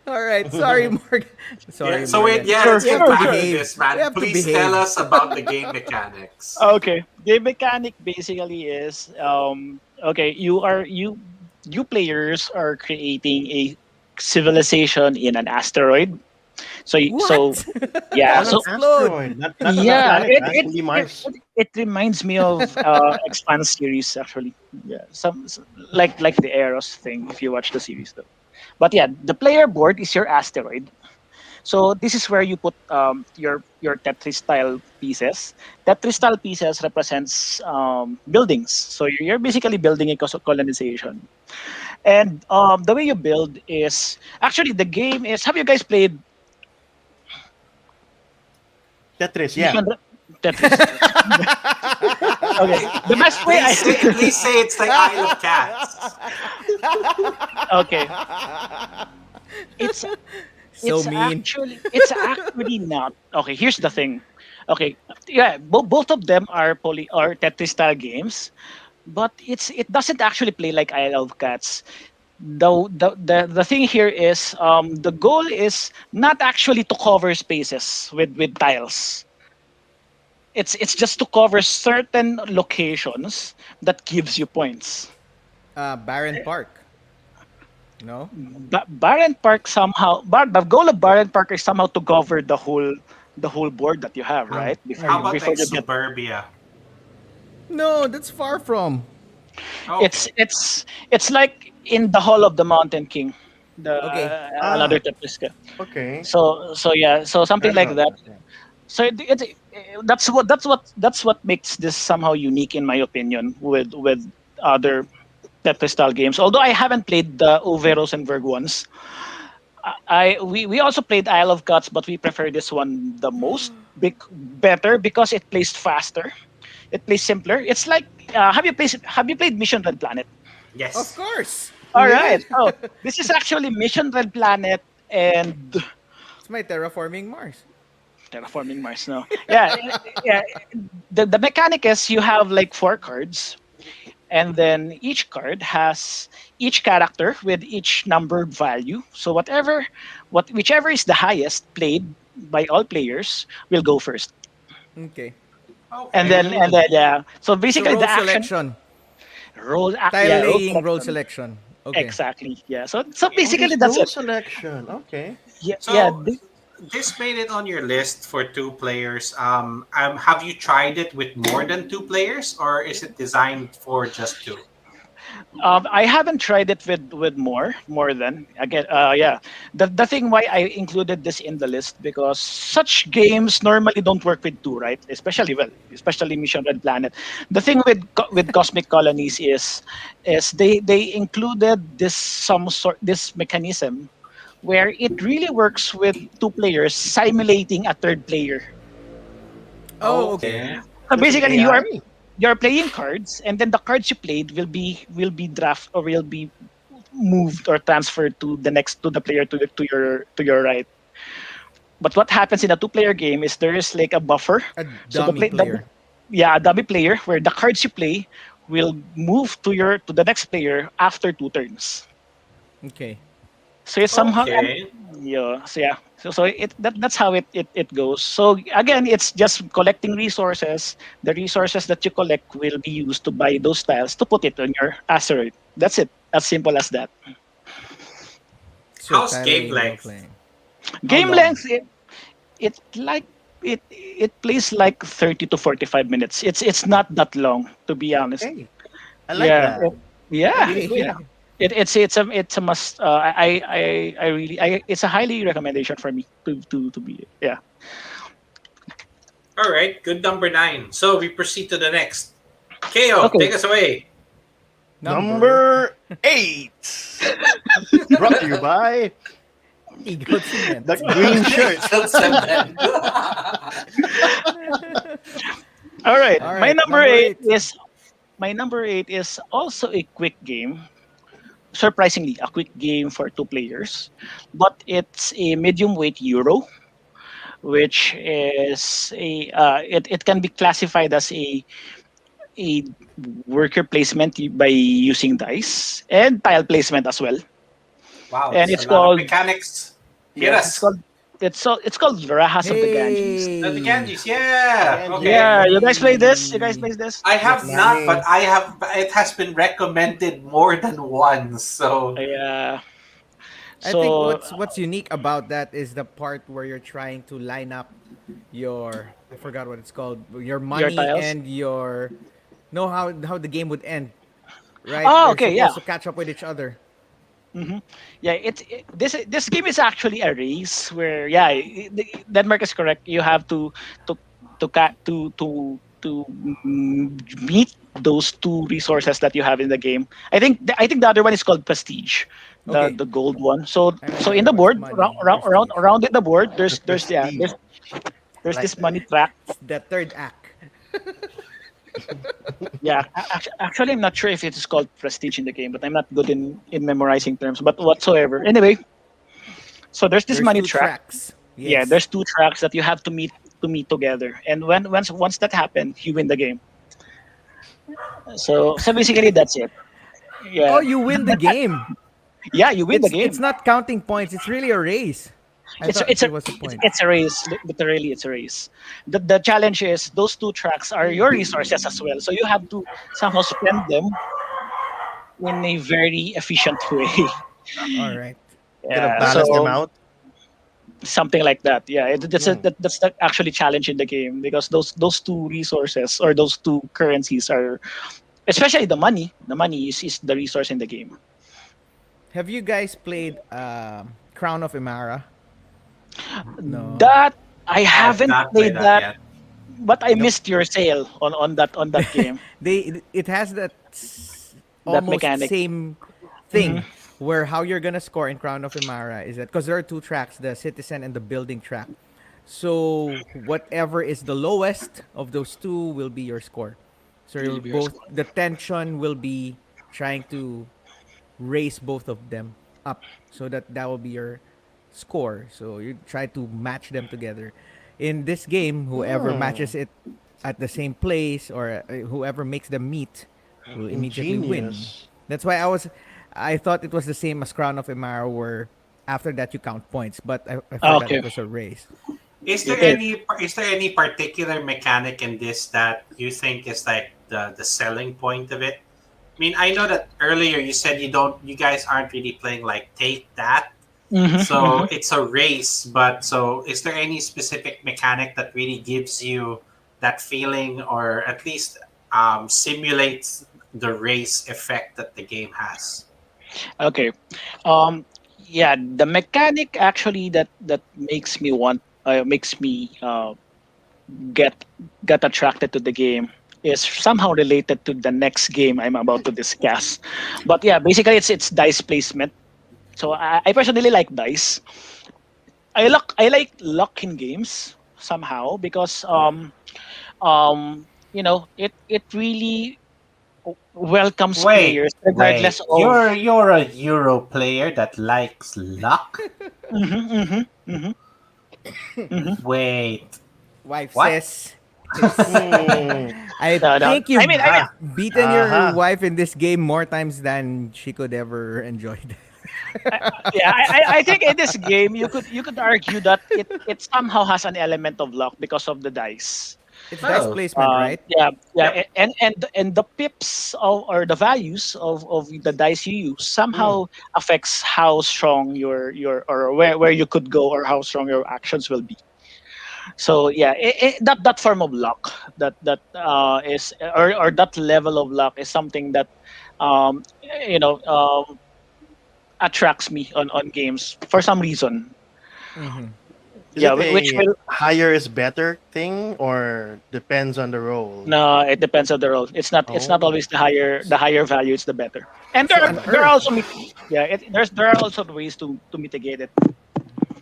All right, sorry, Morgan. Sorry. Yeah, so wait, Morgan. yeah, Sure, let's get sure, back sure. to this, We man. have to Please behave. tell us about the game mechanics. Okay. Game mechanic basically is okay, you players are creating a civilization in an asteroid. So What? yeah, On an so Explode. asteroid, not on a yeah, planet, man. Only Mars. it reminds me of Expanse series actually. Yeah, like the Eros thing if you watch the series though. But yeah, the player board is your asteroid. So this is where you put your Tetris style pieces. Tetris style pieces represents buildings. So you're basically building a colonization. And the way you build is actually the game is. Have you guys played Tetris, yeah. Tetris? Okay. The best way Please say it's like Isle of Cats. okay. It's So it's mean. actually not. Okay, here's the thing. Okay, yeah, both of them are Tetris style games, but it doesn't actually play like Isle of Cats. The thing here is the goal is not actually to cover spaces with tiles. It's just to cover certain locations that gives you points. Barren Park. No. Barren Park somehow, the goal of Barren Park is somehow to cover the whole board that you have, right? How about Before like you get Suburbia? No, that's far from. Oh, it's like in the Hall of the Mountain King, the Okay. another Tetris game. Okay. So yeah, so something like that. Yeah. So that's what makes this somehow unique in my opinion with other Tetris style games. Although I haven't played the Overos and Verg ones, we also played Isle of Cats, but we prefer this one the most better because it plays faster, it plays simpler. It's like have you played Mission Red Planet? yes. Of course. All right. Oh, this is actually Mission Red Planet and It's my terraforming Mars. Terraforming Mars. No. Yeah, yeah. The mechanic is you have like 4 cards, and then each card has each character with each numbered value. So whichever is the highest played by all players will go first. Okay. Okay. And then yeah. So So basically roll the action selection. roll act Tile yeah, laying, roll selection. selection. Okay. Exactly. Yeah. So Oh, basically there's that's rule it. selection. Okay. Yeah. So Yeah. this made it on your list for two players. Have you tried it with more than two players, or is it designed for just two? I haven't tried it with more than again. Yeah, the thing why I included this in the list because such games normally don't work with two, right? Especially Mission Red Planet. The thing with Cosmic Colonies is they included this mechanism where it really works with two players simulating a third player. Oh, okay. Okay. So Using basically, AI. you're playing cards, and then the cards you played will be draft or will be moved or transferred to the player to your right. But what happens in a two-player game is there is like a buffer. A So the dummy play the, player. yeah, a dummy player where the cards you play will move to the next player after two turns. Okay. So it's somehow Okay. yeah. So yeah. That's how it goes. So again, it's just collecting resources. The resources that you collect will be used to buy those tiles to put it on your asteroid. That's it. As simple as that. So How's tile game laying, role length? playing. How Game long? length it like it plays like 30 to 45 minutes. It's not that long to be honest. Hey, I like Yeah. that. Yeah. Okay. Yeah. It's a must. I really it's a highly recommendation for me to be yeah. All right. Good number nine. So we proceed to the next. KO, Okay. take us away. Number Number 8. Brought to you by Eagle Cement. the green shirt. All right. All My right. number Number eight eight. is my number eight is also a quick game. Surprisingly, a quick game for two players, but it's a medium weight euro, which is it can be classified as a worker placement by using dice and tile placement as well. Wow, And there's it's a lot of called mechanics. Hit yeah, us. it's called Rahas of the Ganges. The Hey. Ganges, yeah. Ganges. Okay. Yeah, you guys play this? You guys Hey. play this? I Yes, have not, but Manny. I have. It has been recommended more than once. So Yeah. I think So what's unique about that is the part where you're trying to line up your, I forgot what it's called, your your money tiles. and your, know how the game would end, right? Oh, They're okay, yeah. supposed to catch up with each other. hmm Yeah, this game is actually a race where yeah, Denmark is correct. You have to meet those two resources that you have in the game. I think the other one is called Prestige, the Okay. the gold one. So I know so the in other the one's board money and around prestige. around in the board there's yeah Prestige. I there's like this that. money track. It's the third act. Yeah, actually, I'm not sure if it is called Prestige in the game, but I'm not good in memorizing terms. But whatsoever. Anyway, so there's this There's money two track. tracks. Yeah, Yes. there's two tracks that you have to meet together, and once that happens, you win the game. So basically that's it. Oh, Yeah, you win the game. yeah, you win the It's game. not counting points. It's really a race. I It's thought it's a it was a it's, point. it's a race. Literally, it's a race. The challenge is those two tracks are your resources as well, so you have to somehow spend them in a very efficient way. All right. Gonna Yeah, balance them so out. something like that. Yeah, Mm. that's the actually challenge in the game because those two resources or those two currencies are especially the money. The money is the resource in the game. Have you guys played Crown of Imara? No. That I I have haven't not played played that that, yet. but I Nope. missed your sale on that game. It has that That almost mechanic. same hmm thing where how you're gonna score in Crown of Imara is that because there are two tracks, the citizen and the building track. So whatever is the lowest of those two will be your score. So Will you'll be your both score. the tension will be trying to raise both of them up so that will be your score. So you try to match them together. In this game, whoever Hmm. matches it at the same place or whoever makes them meet will immediately win. Ingenious. That's why I thought it was the same as Crown of Imara where after that you count points, but I forgot Okay. it was a race. Is It there is. any particular mechanic in this that you think is like the selling point of it? I mean, I know that earlier you said you guys aren't really playing like take that. So it's a race, but so is there any specific mechanic that really gives you that feeling, or at least simulates the race effect that the game has? Okay. Um, yeah, the mechanic actually that makes me get get attracted to the game is somehow related to the next game I'm about to discuss. But yeah, basically it's dice placement. So I personally like dice. I like luck in games somehow because it really welcomes Wait, players regardless wait. of. You're a Euro player that likes luck? Mhm, mhm, mhm, mhm. Wait, Wife what? says it's. Hmm. I No, no. think you've I mean, Ah. beaten your Aha. wife in this game more times than she could ever enjoy. yeah, I think in this game you could argue that it somehow has an element of luck because of the dice. It's dice Oh, placement, right? Yeah, yeah, yep. and the pips or the values of the dice you use Hmm. somehow affects how strong your or where you could go or how strong your actions will be. So yeah, that form of luck is or that level of luck is something that um you know attracts me on games for some reason. Mm-hmm. Is Yeah, it which a will. higher is better thing or depends on the role? No, it depends on the role. It's not Oh. always the higher value. It's the better. And So an there are Earth, also yeah. There are also ways to mitigate it.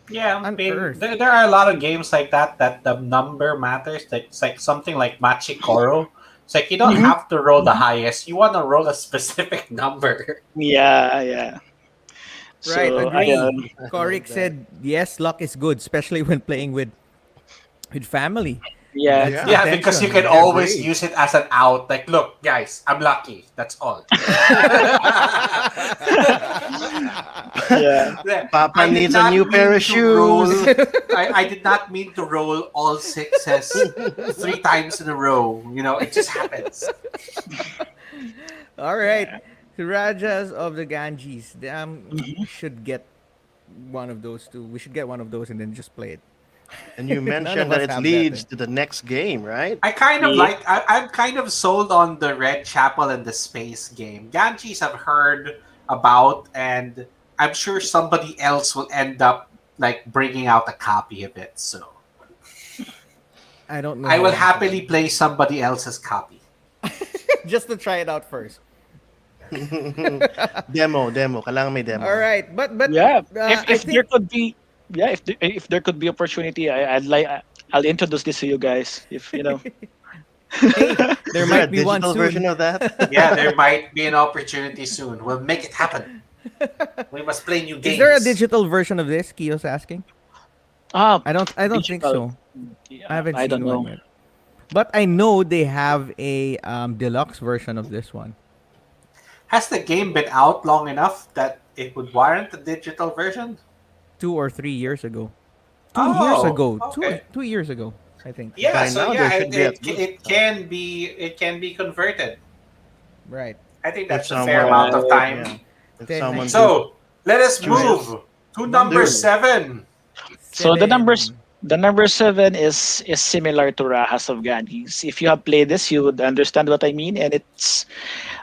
Yeah, I an mean, Earth. there are a lot of games like that that the number matters. That it's like something like Machikoro. It's like you don't Hmm. have to roll the highest. You want to roll a specific number. Yeah, yeah. Right, So agree. I Korik love that. said yes, luck is good, especially when playing with family. yeah, That's the Yeah. Yeah, because you tension. can I always agree. use it as an out. Like, look, guys, I'm lucky. That's all. yeah, Yeah, Papa I did needs a new not pair of mean to roll. shoes. I did not mean to roll all sixes three times in a row. It just happens. All right, yeah. Rajas of the Ganges. Mhm. We should get one of those too. We should get one of those and then just play it. And you None of mentioned that us it have that. leads to the next game, right? I kind of Yeah. like. I'm kind of sold on the Red Chapel and the space game. Ganges I've heard about, and I'm sure somebody else will end up like bringing out a copy of it. So I don't know I how will much of it. happily play somebody else's copy. Just to try it out first. Demo. Kailangan may All demo. right, but Yeah. I If there think could be, yeah, if there could be opportunity, I'll introduce this to you guys. If you know. hey, there Is there a might be one digital version soon. of that? Yeah, there might be an opportunity soon. We'll make it happen. We must play new Is there a games. digital version of this? Kio's asking. Ah, I don't think digital. so. I Yeah, haven't I don't seen one know. yet. But I know they have a deluxe version of this one. Has the game been out long enough that it would warrant a digital version? 2 or 3 years ago. 2 years Oh, ago. Two okay. 2 years ago, I think. Yeah, By so now, there yeah, should it, be at it, least, it can be converted. Right. I think if that's a fair someone, amount of Right. time. yeah, if Then someone do So let us chooses move to number to. number 7. So seven. the number seven is similar to Rahas of Ganges. If you have played this, you would understand what I mean. And it's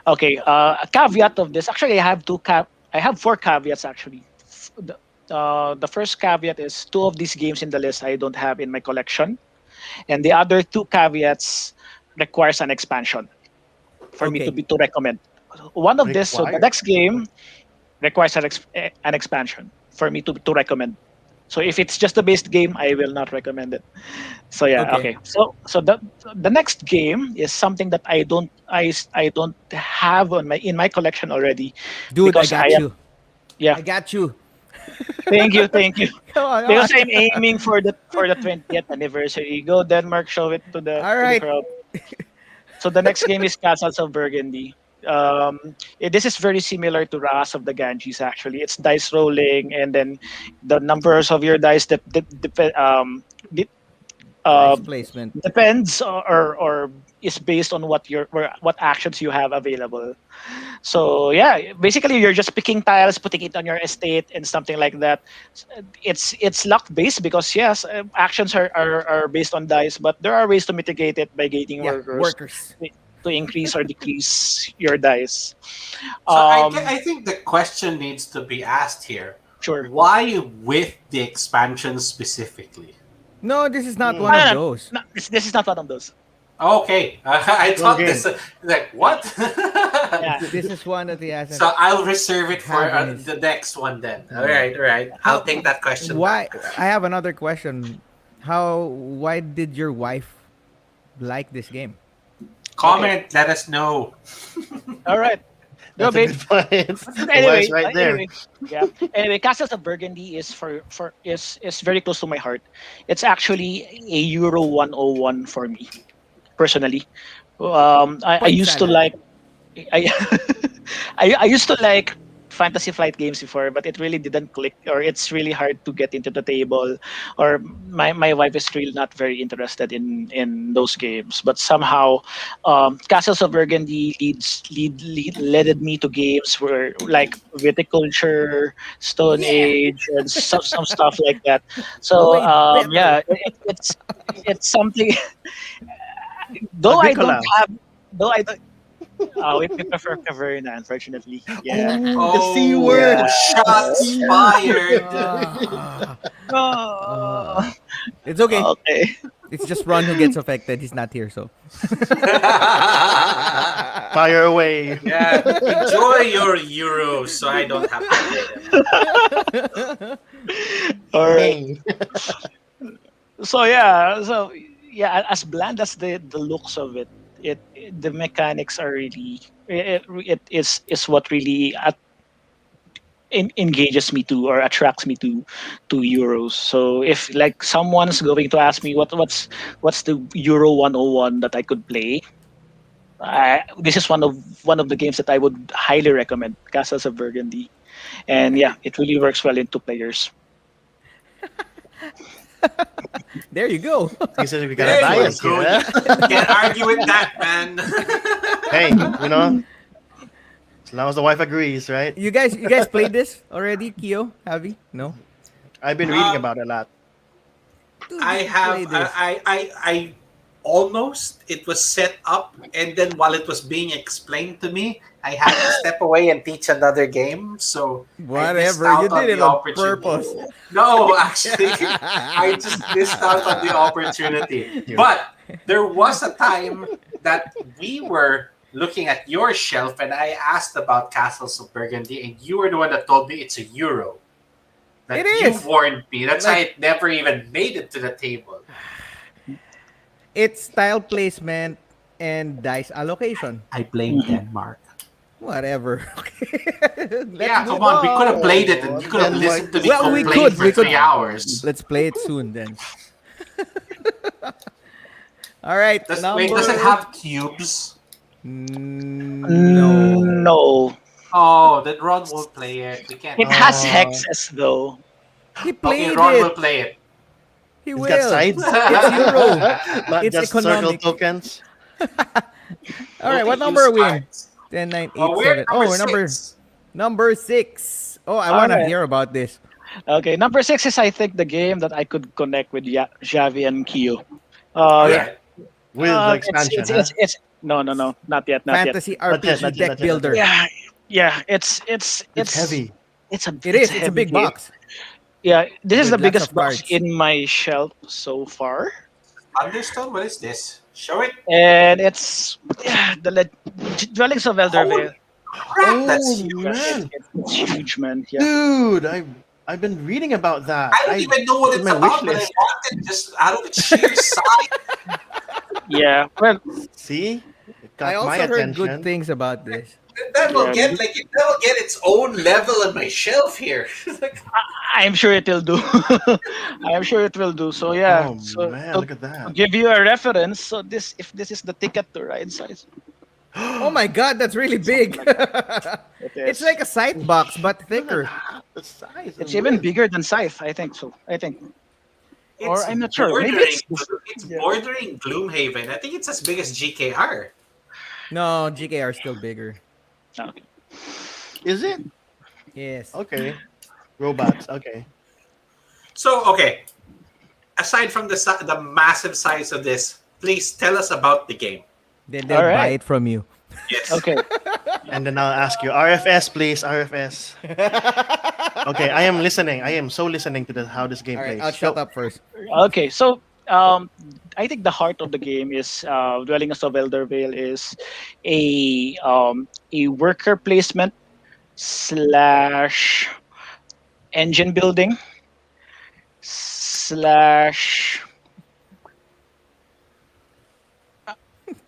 okay. A caveat of this. Actually, I have four caveats actually. The first caveat is two of these games in the list I don't have in my collection, and the other two caveats requires an expansion for me to Okay. be to recommend. One of this, so the Required. next game requires an expansion for me to recommend. So if it's just a base game, I will not recommend it. So yeah, Okay. okay. So the next game is something that I don't have on my in my collection already Dude, I because I got am you. yeah. I got you. Thank you. Come on, come Because on. I'm aiming for the 20th anniversary. Go Denmark, show it All to the right. crowd. So the next game is Castles of Burgundy. This is very similar to Ras of the Ganges. Actually, it's dice rolling, and then the numbers of your dice Dice Um, placement. depends or is based on what actions you have available. So yeah, basically you're just picking tiles, putting it on your estate, and something like that. It's luck based because yes, actions are based on dice, but there are ways to mitigate it by gating Yeah, workers workers. to increase or decrease your dice. So Um, I think the question needs to be asked here. sure. Why with the expansion specifically? No, this is not one Mm. of No, no, those. no, this is not one of those. Okay, I Wrong thought game. this like what? Yeah. This is one that he hasn't So I'll reserve it for have in his. the next one then. Mm. All right. I'll How? take that question Why? back. I have another question. How? Why did your wife like this game? Okay. Comment, let us know. All right. Go, That's a babe. good point. The Anyway, wife's right there. yeah. Anyway, Castles of Burgundy is is very close to my heart. It's actually a Euro 101 for me personally. I Point used to salad. like I I used to like fantasy flight games before, but it really didn't click, or it's really hard to get into the table, or my wife is really not very interested in those games. But somehow, Castles of Burgundy led me to games where like viticulture, Stone Yeah. Age, and some stuff like that. The So way better. yeah, it's something. Though I don't Agricola. have, though I don't. We prefer Caverna, unfortunately. Yeah. Oh, the C Oh, word. Yeah. shots fired. Ah, Oh, it's okay. okay. It's just Ron who gets affected. He's not here, so. Fire away. Yeah, enjoy your Euros so I don't have to play them. All right. Dang. So as bland as the looks of it, the mechanics are really it is what really engages me to or attracts me to Euros. So if like someone's going to ask me what's the Euro 101 that I could play, this is one of the games that I would highly recommend, Castles of Burgundy. And yeah, it really works well in two players. There you go. He says we got There a you bias go. here. Huh? Can't argue with that, man. Hey, as long as the wife agrees, right? You guys played this already, Kyo? Javi? No? I've been reading Um, about it a lot. Dude, I you should have play this. I almost it was set up, and then while it was being explained to me, I had to step away and teach another game. So I missed Whatever. You out on did it the on opportunity. purpose. No, actually, I just missed out on the opportunity. But there was a time that we were looking at your shelf, and I asked about Castles of Burgundy, and you were the one that told me it's a Euro. That It you is. warned me. That's why Like- it never even made it to the table. It's tile placement and dice allocation. I blame Denmark. Whatever. Okay. Yeah, Let's come move on. We could have played it, and you could have Denmark. listened to me Well, we complain could, for we could. 3 hours. Let's play it soon then. All right. Wait, does it have cubes? No. No, Oh, then Ron will play it. We can't. it has Oh. hexes though. He Okay, played Ron will it. play it. He It's will. got sides. It's Euro. Not It's just economic. circle tokens. All right. Okay, What number are use we in? cards. 10, 9, 8, Oh, we're 7. Oh, number number 6. number 6. Oh, I want to Alright. hear about this. Okay, number 6 is I think the game that I could connect with Javi and Kyo. All Yeah. right. With the expansion, it's no, not yet, not yet. Fantasy Not yet, RPG not yet, deck not yet, not builder. yet. Yeah, it's It's heavy. It's a It is. It's a heavy big game. box. Yeah, this is With the lots biggest of box cards. in my shelf so far, Understood? What is this? Show it. and it's Dwellings of Eldervale. Crap, that's Oh, huge. man. It's huge, man. Yeah. Dude, I've been reading about that. I don't even know what in it's my about, wish but I list. want it just out of its sheer size. Yeah. Well, See? It got I also my heard attention. good things about this. That will Yeah. get its own level on my shelf here. Like, I'm sure it will do. I'm sure it will do. So yeah. Oh so man, to look at that. give you a reference, so if this is the Ticket to Ride size, Oh my god, that's really big. it is. It's like a sight box but Look at thicker. half the size. It's of even it. bigger than Scythe. I think so. I think. Or It's I'm not sure. Maybe it's this. it's Yeah. bordering Gloomhaven. I think it's as big as GKR. No, GKR is still bigger. Okay. Is it? Yes. Okay. Robots. Okay. So okay, aside from the massive size of this, please tell us about the game. Then All they'll buy right. it from you. Yes. Okay. And then I'll ask you, RFS, please, RFS. Okay, I am listening. I am so listening to how this game All right, plays. I'll shut Go. up first. Okay. So I think the heart of the game is Dwellings of Eldervale is a worker placement slash engine building slash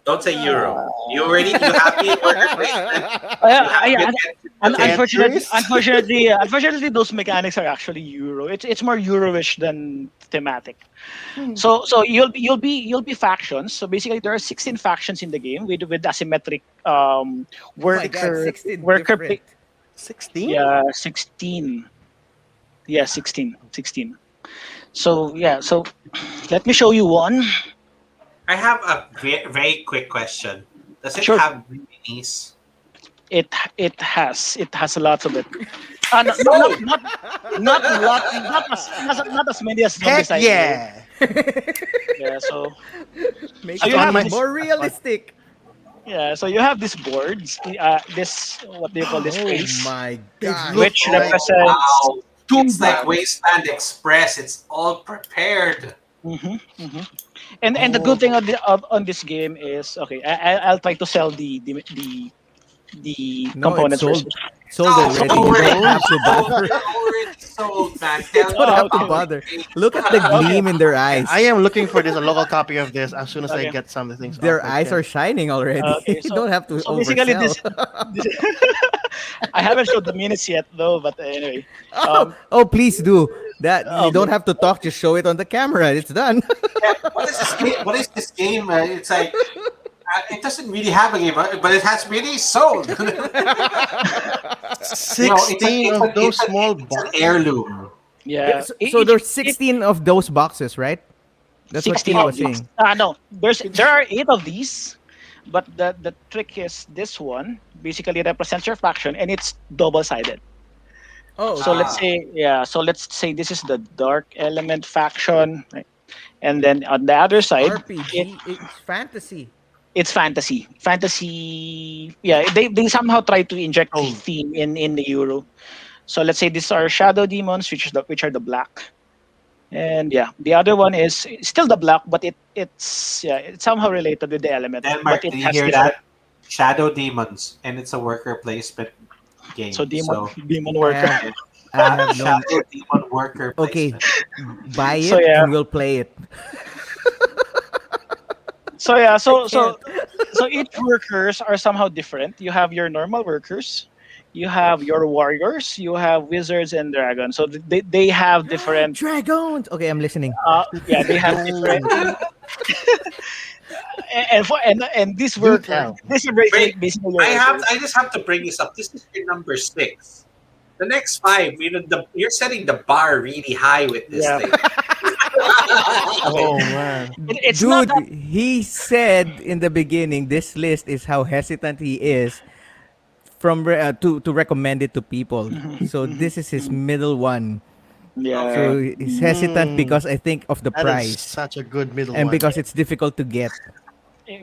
Don't say Euro. You have the worker placement. You have yeah, the unfortunately, Tetris? unfortunately, those mechanics are actually Euro. It's more Euro-ish than thematic. So you'll be factions. So basically, there are 16 factions in the game with asymmetric Oh my God, worker 16 worker different. 16? yeah 16 yeah 16. So yeah, so let me show you one. I have a very quick question. Does it Sure. have minis? It has lots of it. No, So not a lot, not as many as Heck Zombicide. yeah! Yeah. So Make So it you have my- this- more realistic. yeah. So you have these boards. This what do you call this Oh face? my It God. looks Which like represents wow, it's like Toonbound. Wasteland Express. It's all prepared. hmm hmm And the good thing on this game is okay. I'll try to sell the No, it's components first. sold. Sold No, already. don't You worry. don't have to bother. Already sold, man. You Tell don't me have to okay. about bother. it. Look at the gleam in their eyes. I am looking for this a local copy of this as soon as I Okay. get some of the things off Their my eyes chin. are shining already. Okay. You don't have to So basically oversell. this I haven't showed the minutes yet though. But anyway, Oh, oh, please do. That you okay. don't have to talk, just show it on the camera. It's done. Yeah, what is this game? What is this game? It's like it doesn't really have a game, but it has really sold. You know, it's 16 of those small it's an boxes. heirloom. Yeah. So there's 16 of those boxes, right? That's what 16 Kilo of was these. saying. No, there are 8 of these, but the trick is this one basically represents your faction and it's double sided. Oh, So Ah. let's say this is the dark element faction, right? And then on the other side, RPG. It's fantasy. it's fantasy. Fantasy, yeah. They somehow try to inject the Oh. theme in the Euro. So let's say these are shadow demons, which are the black. And yeah, the other one is still the black, but it's somehow related with the element, Denmark, but it did you has hear different. that? Shadow Demons, and it's a worker placement game. So demon So demon I worker. have, I have no. Shadow Demon worker Okay, placement. buy So it yeah, and we'll play it. so yeah, I so can't. so so each workers are somehow different. You have your normal workers, you have your warriors, you have wizards and dragons. So they have different. Dragons. Okay, I'm listening. Yeah, they have different. Oh, And this do worker, tell. this is Wait, basically your workers. I just have to bring this up. This is your number 6. The next 5, you're setting the bar really high with this Yeah. thing. Oh man. It's not Dude, that. he said in the beginning this list is how hesitant he is to recommend it to people. So this is his middle one. Yeah. So he's hesitant Mm. because I think of the That is price such a good middle and one. because it's difficult to get.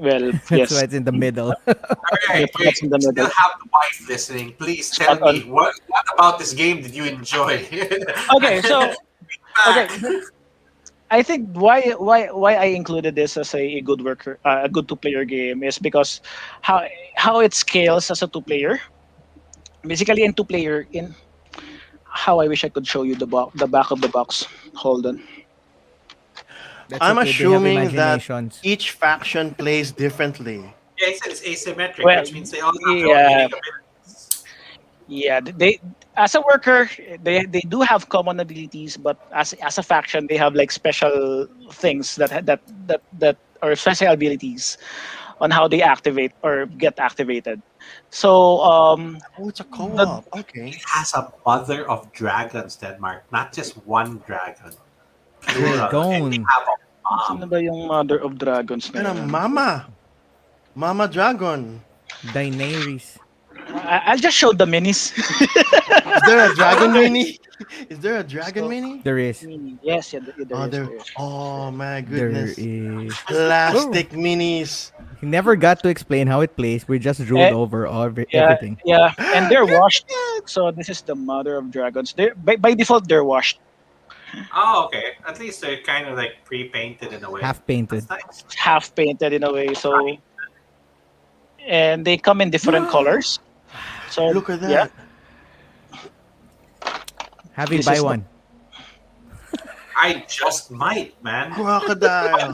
Well, That's yes. why it's in the middle. Alright, That's in the still middle. have the wife listening. Please tell Spot on. me what about this game did you enjoy? Okay, so okay, Back. I think why I included this as a good worker, a good two-player game is because how it scales as a two-player. Basically, in two-player, in how I wish I could show you the back of the box. Hold on. That's I'm okay. They have assuming that imaginations. each faction plays differently. Yeah, it's asymmetric, Well, which means they all have their own yeah, unique abilities. yeah. They as a worker, they do have common abilities, but as a faction, they have like special things that are special abilities on how they activate or get activated. So Oh, it's a the co-op. Okay. It has a mother of dragons, Denmark, not just one dragon. plural, and they Dragon. have a Sino mom. ba yung Mother of Dragons na And a yan? Mama Dragon. Daenerys. I'll just show the minis. Is there a dragon wonder- mini? Is there a dragon So- mini? There is. Yes, yeah, there Oh, is. there. There is. Oh my There goodness. is. Plastic minis. He never got to explain how it plays. We just ruled Eh, over Yeah, everything. yeah, and they're washed. So this is the Mother of Dragons. They're by default they're washed, Oh, okay. At least they're kind of like pre-painted in a way. Half painted. That's nice. half painted in a way. So and they come in different colors. So Look at that. yeah, Have it This buy is the- one. I just might, man. Crocodile. I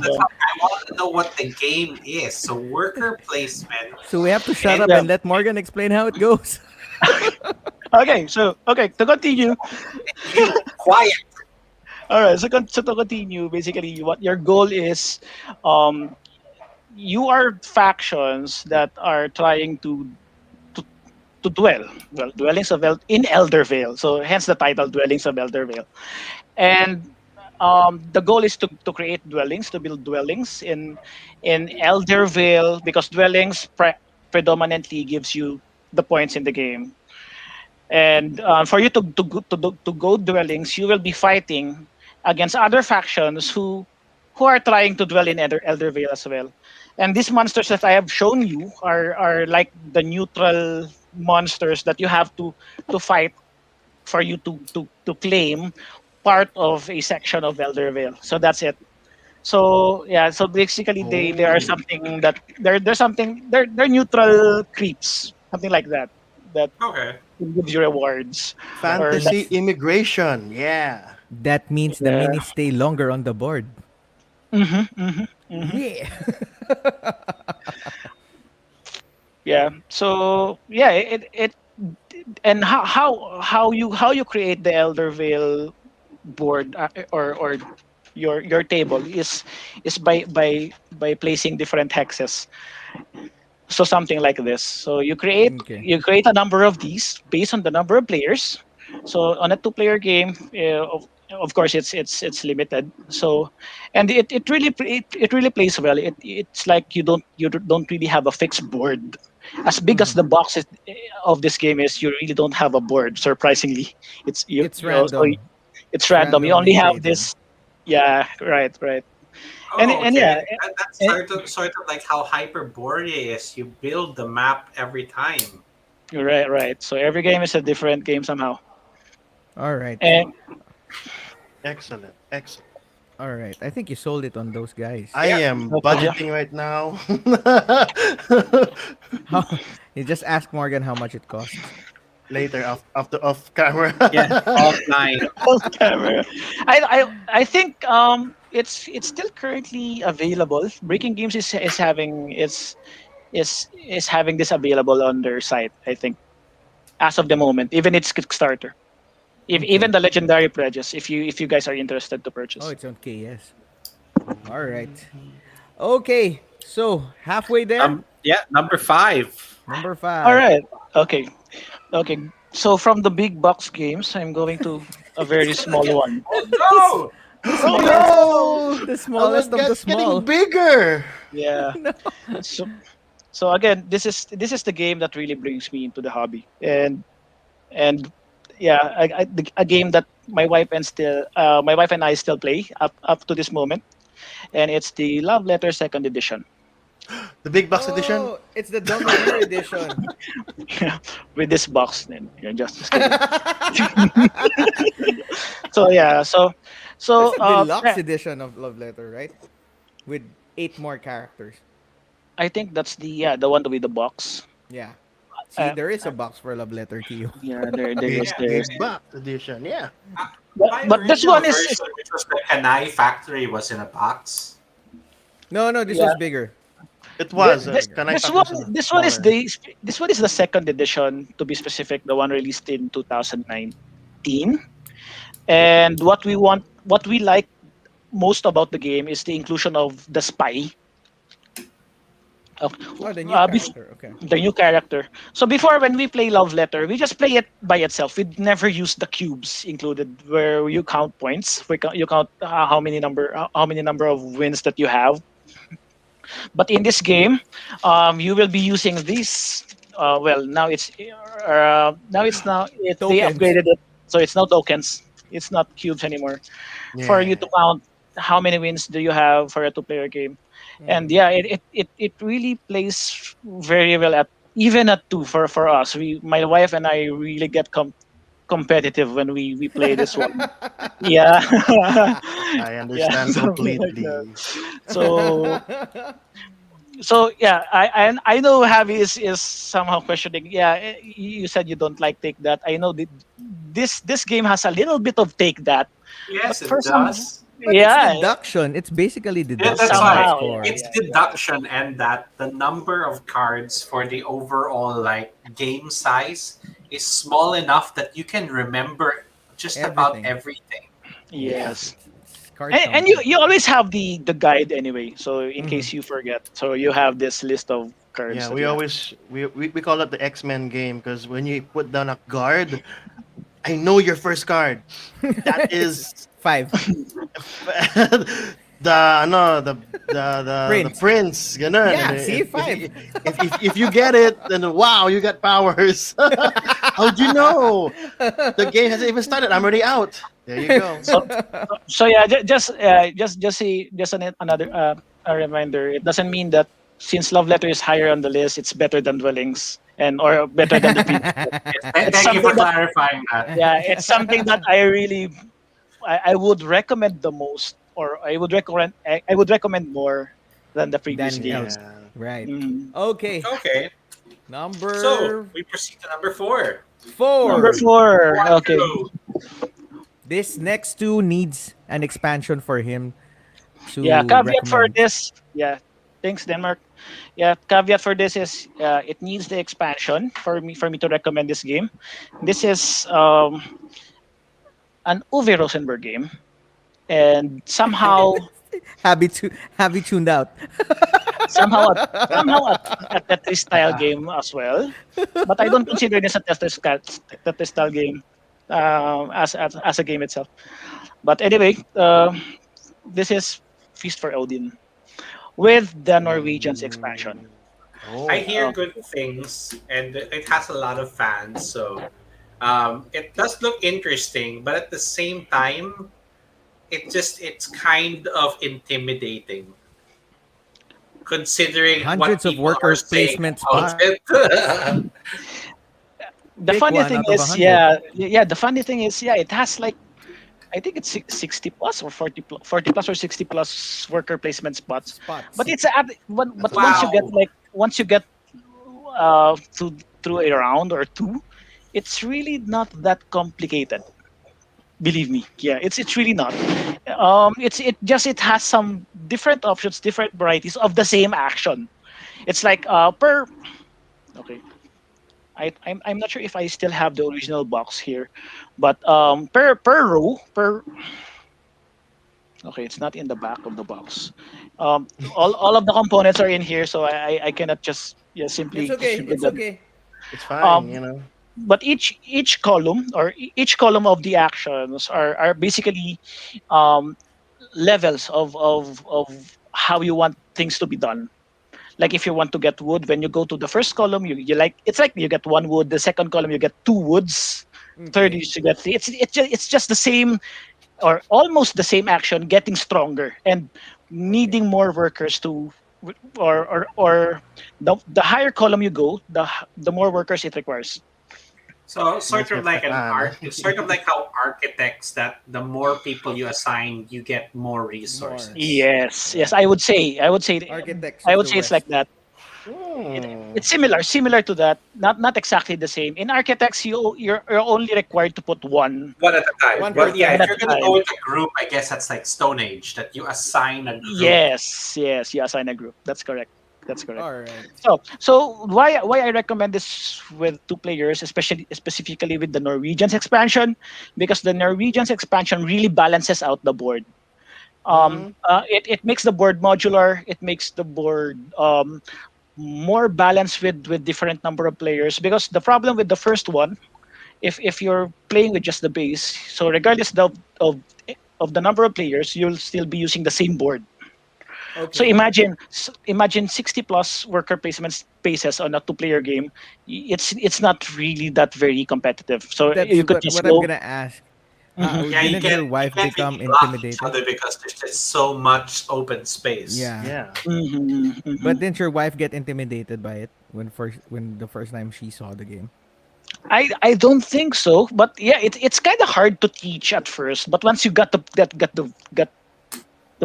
want to know what the game is. So worker placement. So we have to shut up Yeah. and let Morgan explain how it goes. okay. So okay, to continue. You quiet. All right. So to continue, basically, what your goal is, you are factions that are trying to, to dwell. Well, dwellings of in Eldervale. So hence the title, Dwellings of Eldervale. And the goal is to create dwellings, to build dwellings in Eldervale, because dwellings predominantly gives you the points in the game. And for you to go dwellings, you will be fighting against other factions who are trying to dwell in Eldervale as well. And these monsters that I have shown you are like the neutral monsters that you have to fight for you to claim part of a section of Eldervale. So that's it. So yeah, so basically they are something that they're neutral creeps, something like that. That Okay. gives you rewards. Fantasy immigration. Yeah. That means the Yeah. minis stay longer on the board. Yeah. Yeah. So yeah, it and how you create the Eldervale board, or your table is by placing different hexes. So something like this. So Okay. you create a number of these based on the number of players. So on a two-player game, of course it's limited. So and it really plays well. It's like you don't really have a fixed board. As big as the box of this game is, you really don't have a board. Surprisingly, It's you know, so random. it's random. You only randomly have created. this. Yeah, right. Oh, And okay. yeah, That's and- sort of like how Hyperborea is. You build the map every time. right. So every game is a different game somehow. All right. And Excellent. Excellent. All right. I think you sold it on those guys. I am Okay. budgeting right now. How, you just ask Morgan how much it costs. Later, off camera. Yeah, offline. off camera. I think it's still currently available. Breaking Games is having this available on their site. I think as of the moment, even its Kickstarter, even the legendary pledges. If you guys are interested to purchase. Oh, it's on KS. All right. Okay. So halfway there. Yeah, number 5. Number 5. All right. Okay. So from the big box games, I'm going to a very small one. Oh Oh no! The smallest of the It's small. getting bigger. Yeah. So again, this is the game that really brings me into the hobby, and yeah, a game that my wife and I still play up to this moment, and it's the Love Letter Second Edition. The big box edition. Oh, it's the double year edition. With this box, then you're just kidding. So yeah, so It's the deluxe yeah, edition of Love Letter, right? With 8 more characters. I think that's the one with the box. Yeah. See, there is a box for Love Letter, Kyo. Yeah, there is. Big box edition. Yeah. My But this original one is version, which was the Kanai Factory, was in a box. No, this Yeah. was bigger. It was. this, Can I this talk one to this one is smaller? this one is the second edition, to be specific, the one released in 2019. And what we like most about the game is the inclusion of the spy. Okay. Oh, the new Bef- character. Okay. the new character. So before, when we play Love Letter, we just play it by itself. We'd never use the cubes included, where you count points. You count how many number of wins that you have. But in this game, you will be using this. Well, now they Tokens. upgraded it, so it's not tokens. It's not cubes anymore. For you Yeah. to count how many wins do you have for a two-player game, and yeah, it really plays very well at even at two for us. My wife and I really get competitive when we play this one. Yeah, I yeah, understand something like that. completely. So yeah, I know Javi is somehow questioning. Yeah, you said you don't like take that. I know this game has a little bit of take that, but Yes, for it some, does. But it's yeah, deduction. It's basically Yeah, that's deduction, right? why somehow, yeah, For it's yeah, deduction, and that the number of cards for the overall like game size is small enough that you can remember just about everything. everything. Yeah. yes. It's card And you counting. you always have the guide anyway, so in Hmm. case you forget, so you have this list of cards Yeah, that we you have. always we call it the X-Men game because when you put down a guard, I know your first card. That It's is 5. the no the Print. prince, ganun. And Yeah, see, if 5. you if you get it, then wow, you got powers. How'd you know? The game hasn't even started. I'm already out. There you go. So yeah, another a reminder. It doesn't mean that since Love Letter is higher on the list, it's better than Dwellings and or better than the previous. It's Thank you for something that clarifying that. yeah, it's something that I would recommend the most, or I would recommend more than the previous Then else. games. Yeah. Right. Mm. Okay. Okay, so Number we proceed to number 4. Number 4. four. Okay. Quadro. This next two needs an expansion for him Yeah. to Caveat for recommend. this. Yeah. Thanks, Denmark. Yeah. Caveat for this is it needs the expansion for me to recommend this game. This is an Uwe Rosenberg game, and Have you tuned out? somehow a, somehow a Tetris style game as well. But I don't consider this a Tetris style game as a game itself. But anyway, this is Feast for Odin with the Norwegians expansion. I Oh. hear good things, and it has a lot of fans. So it does look interesting, but at the same time, it's kind of intimidating considering what Hundreds of people are workers saying placement about spot. it. The Pick funny one thing out of a is, hundred. yeah. The funny thing is, yeah, it has like I think it's 60 plus or 40 plus or 60 plus worker placement spots. Spots. But it's at but Wow. once you get through a round or two, it's really not that complicated. Believe me, yeah, it's really not. It has some different options, different varieties of the same action. It's like per okay. I'm not sure if I still have the original box here, but per row per okay, it's not in the back of the box. All of the components are in here, so I cannot just yeah It's simply okay. simply It's done. okay. It's fine, Um, you know. but each column or each column of the actions are basically um, levels of how you want things to be done. Like if you want to get wood, when you go to the first column, you like it's like you get one wood. The second column you get two woods. Third Okay. you should get three. It's just the same or almost the same action, getting stronger and Okay. needing more workers to or the higher column you go, the more workers it requires. So sort Reminds me of of like an Catan. art. It's sort of like how architects that the more people you assign, you get more More. resources. Yes, Right. Architects I of would the say it's like West. that. Hmm. It's similar to that. Not exactly the same. In architects, you're only required to put one One at a time. One per But yeah, one if turn. at you're a gonna go time. with a group, I guess that's like Stone Age that you assign a group. Yes, you assign a group. That's correct. That's correct. All right. So why I recommend this with two players, especially specifically with the Norwegians expansion, because the Norwegians expansion really balances out the board. Hmm. It makes the board modular. It makes the board more balance with different number of players, because the problem with the first one, if you're playing with just the base, so regardless of the number of players, you'll still be using the same board. So Okay. imagine 60 plus worker placement spaces on a two-player game. It's not really that very competitive. So That's you could just what I'm go. gonna ask. Mhm. Yeah, Didn't your you wife can't become really block each intimidated? other because there's just so much open space. Yeah. Yeah. Mhm, But mhm. didn't your wife get intimidated by it when the first time she saw the game? I don't think so, but yeah, it's kind of hard to teach at first. But once you got to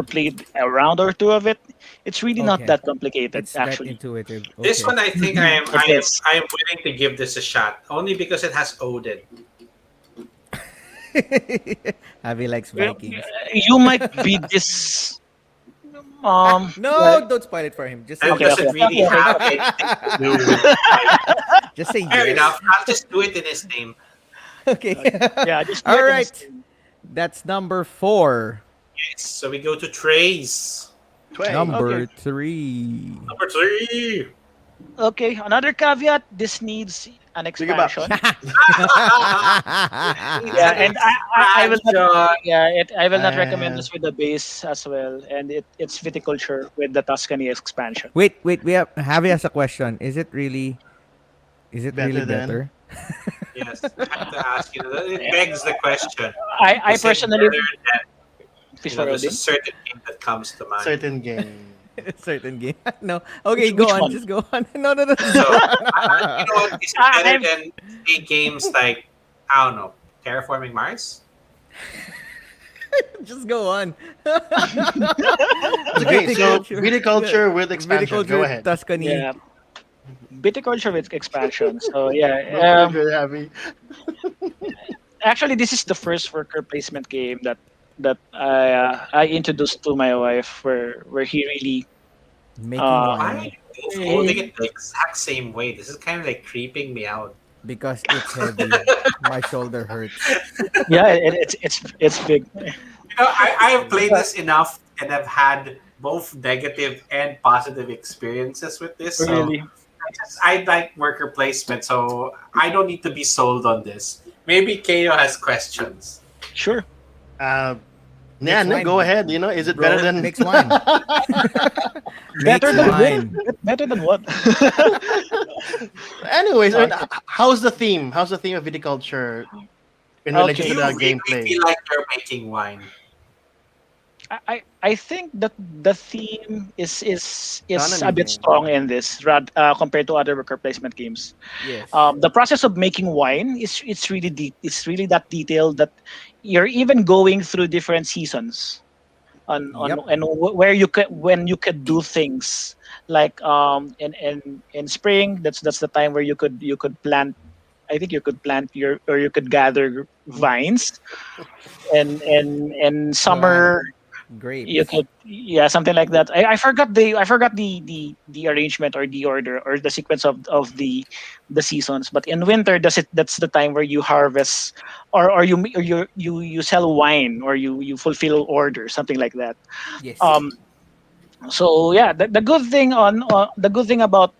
play a round or two of it, it's really not Okay. that complicated It's that actually. intuitive. This Okay. one, I think Mhm. It is. I am willing to give this a shot only because it has Odin. Avi likes Well, Vikings. you might be this. Yeah, No, don't spoil it for him. Just say That okay, yes. okay, doesn't okay, really okay, okay, have okay. anything to do with like. Just say Fair yes. enough. I'll just do it in his name. Okay. Yeah, just do All it in a right. stream. That's number 4. Yes. So we go to Trace. Tway. Okay, Number 3. Number three. okay. Another caveat: this needs an Sige ba? expansion. Needs Yeah, an and I will not. expansion. Yeah, I will not recommend Uh, this with the base as well, and it's viticulture with the Tuscany expansion. Wait. We have Javi has a question. Is it really better than. better? Yes, I have to ask. It begs the question: I Is it personally, better than please for There's a Odin. certain game that comes to mind. Certain game. Certain game. No. Okay, go Which on. one? Just go on. No, no, no. So, you know what? Is it better I'm than say games like I don't know, Terraforming Mars? Just go on. Okay, so Viticulture. Yeah. viticulture with expansion. Go Viticulture ahead. Tuscany. yeah viticulture with expansion. So Go yeah, for it, good, Abby. actually this is the first worker placement game that I introduced to my wife, where he really Making uh Why are wine you both holding he- it the exact same way? This is kind of like creeping me out. because it's heavy. My shoulder hurts. yeah, it's big. I have played this enough and I've had both negative and positive experiences with this. So Really. I like worker placement, so I don't need to be sold on this. Maybe KO has questions. Sure. Uh, yeah, Mix no, wine, go ahead. Is it better than? Mix wine. Better Mix than what? wine. Better than what? Anyways, how's the theme? How's the theme of viticulture in relation Okay. Do to you the really gameplay? feel like you're making wine? I think that the theme is Economy a bit game. strong in this, compared to other worker placement games. Yes. The process of making wine is it's really it's really that detailed that you're even going through different seasons on Yep. and where you could when you could do things like in spring, that's the time where you could plant. I think you could plant your or you could gather vines, and Plant summer you grapes. could, yeah, something like that. I forgot the arrangement or the order or the sequence of the seasons. But in winter, that's the time where you harvest, or you sell wine, or you fulfill orders, something like that. Yes. Um. So yeah, the good thing about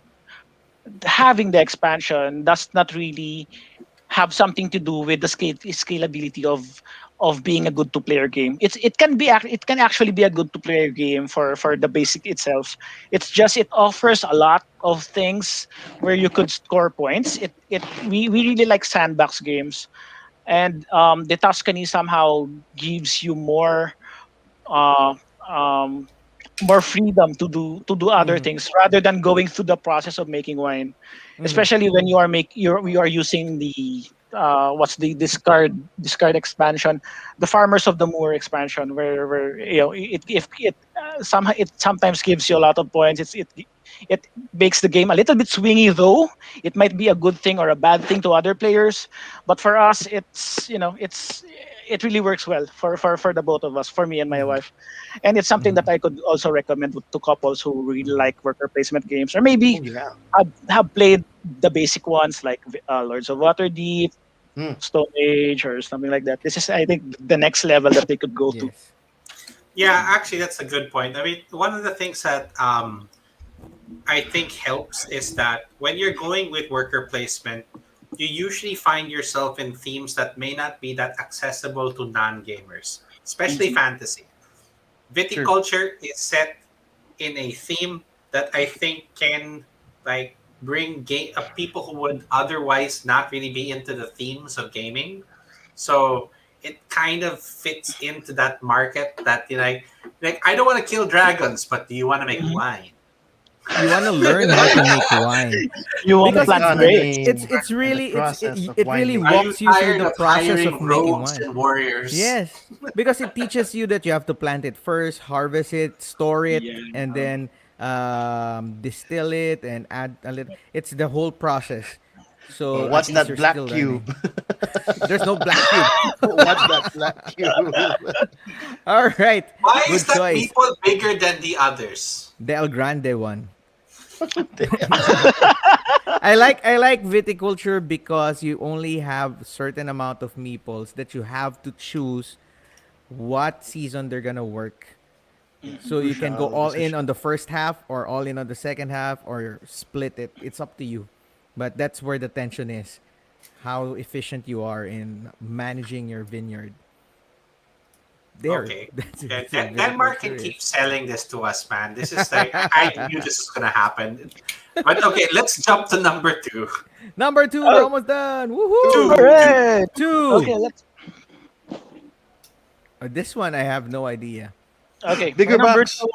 having the expansion does not really have something to do with the scalability of being a good two player game. It can actually be a good two player game for the basic itself. It's just it offers a lot of things where you could score points. We really like sandbox games, and the Tuscany somehow gives you uh, um, more freedom to do other Mm-hmm. things rather than going through the process of making wine, Mm-hmm. especially when you are using the what's the discard expansion, the Farmers of the Moor expansion, where it sometimes gives you a lot of points. It makes the game a little bit swingy, though it might be a good thing or a bad thing to other players, but for us it really works well for the both of us, for me and my Mm-hmm. wife. And it's something Mm-hmm. that I could also recommend to couples who really like worker placement games, or maybe Oh yeah. have played the basic ones like Lords of Waterdeep, Hmm. Stone Age, or something like that. This is, I think, the next level that they could go to. Yes. Yeah, actually, that's a good point. I mean, one of the things that I think helps is that when you're going with worker placement, you usually find yourself in themes that may not be that accessible to non-gamers, especially Mhm. fantasy. True. Viticulture is set in a theme that I think can like bring people who would otherwise not really be into the themes of gaming. So it kind of fits into that market that like I don't want to kill dragons, but do you want to make Mhm. wine? You want to learn how to make wine You want to because plant grapes. Economy it's and the really process of it really winemaking. Are you walks you through tired the of process of hiring making rogues wine. and warriors? Yes, because it teaches you that you have to plant it first, harvest it, store it, Yeah. and then distill it and add a little. It's the whole process. So at What's least that you're black still cube? learning. There's no black cube. What's that black cube? All right, Why is good that choice. meeple bigger than the others? The El Grande one. Damn. I like viticulture because you only have certain amount of meeples that you have to choose what season they're gonna work. So you can go Crucial all in on decision. the first half or all in on the second half or split it. It's up to you. But that's where the tension is. How efficient you are in managing your vineyard. There. Okay. That's what Denmark can viticulture keep is. selling this to us, man. This is like I knew this was gonna happen. But okay, let's jump to number two. Number two, we're Oh, almost done. Two. Woohoo! hooray! Okay, Two. let's. This one I have no idea. Okay, my Bigger number box. two.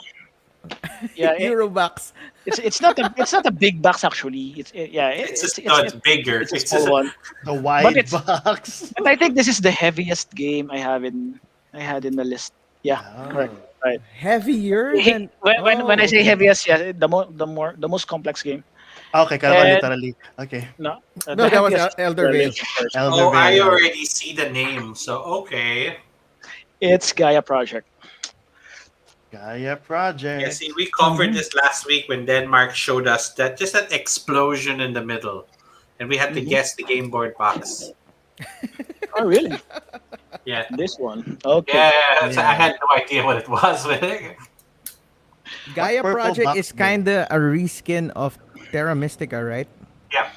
Yeah, Eurobucks. it's not a big box actually. Yeah, It's a it's stud bigger. it's a It's small a, one. The But wide it's box. but I think this is the heaviest game I had in the list. Yeah, Oh. correct. Right. Heavier than. When I Oh, say okay. heaviest, yeah, the most complex game. Okay, kala ko And literally. Okay. no, the No, that was heaviest is Elder Vale. literally, of course. Elder oh, I Vale. already see the name. So okay. It's Gaia Project. Gaia Yeah, Project. see, we covered Hmm. this last week when Denmark showed us that just that explosion in the middle, and we had to Hmm. guess the game board box. Oh, really? Yeah, This one? Okay. yeah. So I Yeah. had no idea what it was. What Gaia purple Project box is do? kind of a reskin of Terra Mystica, right? Yeah,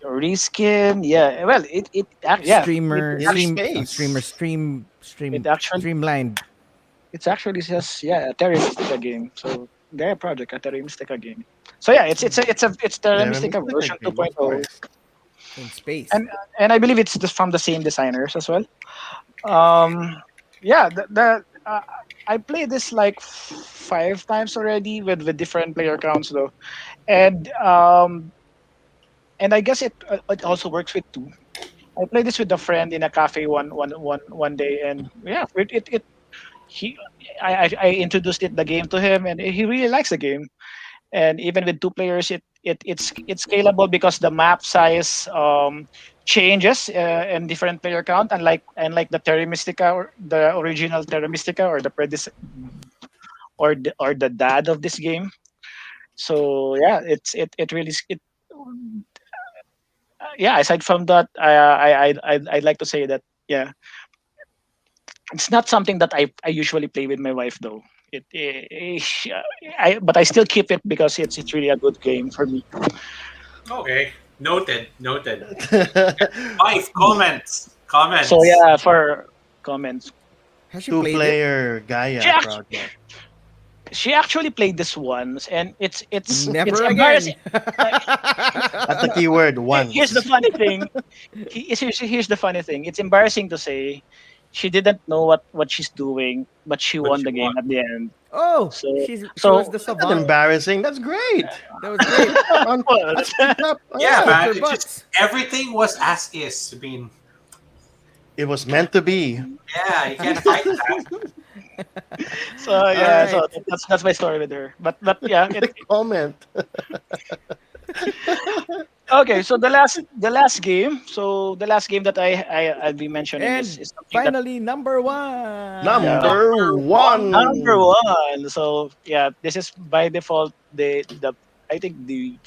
Reskin, yeah. Well, yeah. Streamer, In streamer, space. It actually streamlined. it's actually just yeah a Terra Mystica game. So Gaia Project, a Terra Mystica game. So yeah, it's Terra Terra Mystica Mystica version game, of 2.0, course. In space. and I believe it's from the same designers as well. Um, yeah, I played this like 5 times already with different player counts though, and um, and I guess it also works with two. I played this with a friend in a cafe one day, and yeah, it he I introduced the game to him, and he really likes the game. And even with two players, it's scalable because the map size changes in different player count, unlike the Terra Mystica or the original Terra Mystica or the or the dad of this game. So yeah, it really yeah. Aside from that, I'd like to say that yeah, it's not something that I usually play with my wife though. But I still keep it because it's really a good game for me. okay. Noted. Noted. Five comments. So Comments. yeah, for comments, Has she played it? Two-player she Gaia actually, Project. she actually played this once, and it's Never embarrassing. again. Uh, That's the keyword, Here's the once. funny thing. Here's the funny thing. It's embarrassing to say she didn't know what she's doing, but she What won you the game want? at the end. Oh, So she was so the That's not savant. embarrassing. That's great. That was great. On, well, that's picked up. Yeah, Yeah. man. Super It just bucks. everything was as is. I mean, It was meant to be. yeah, you can't fight that. so All yeah, right. so that's my story with her. But yeah, The comment. okay. So the last game that I'll be mentioning And is something that finally, number one. yeah. Number Number Number one. one. So yeah, this is by default the I think the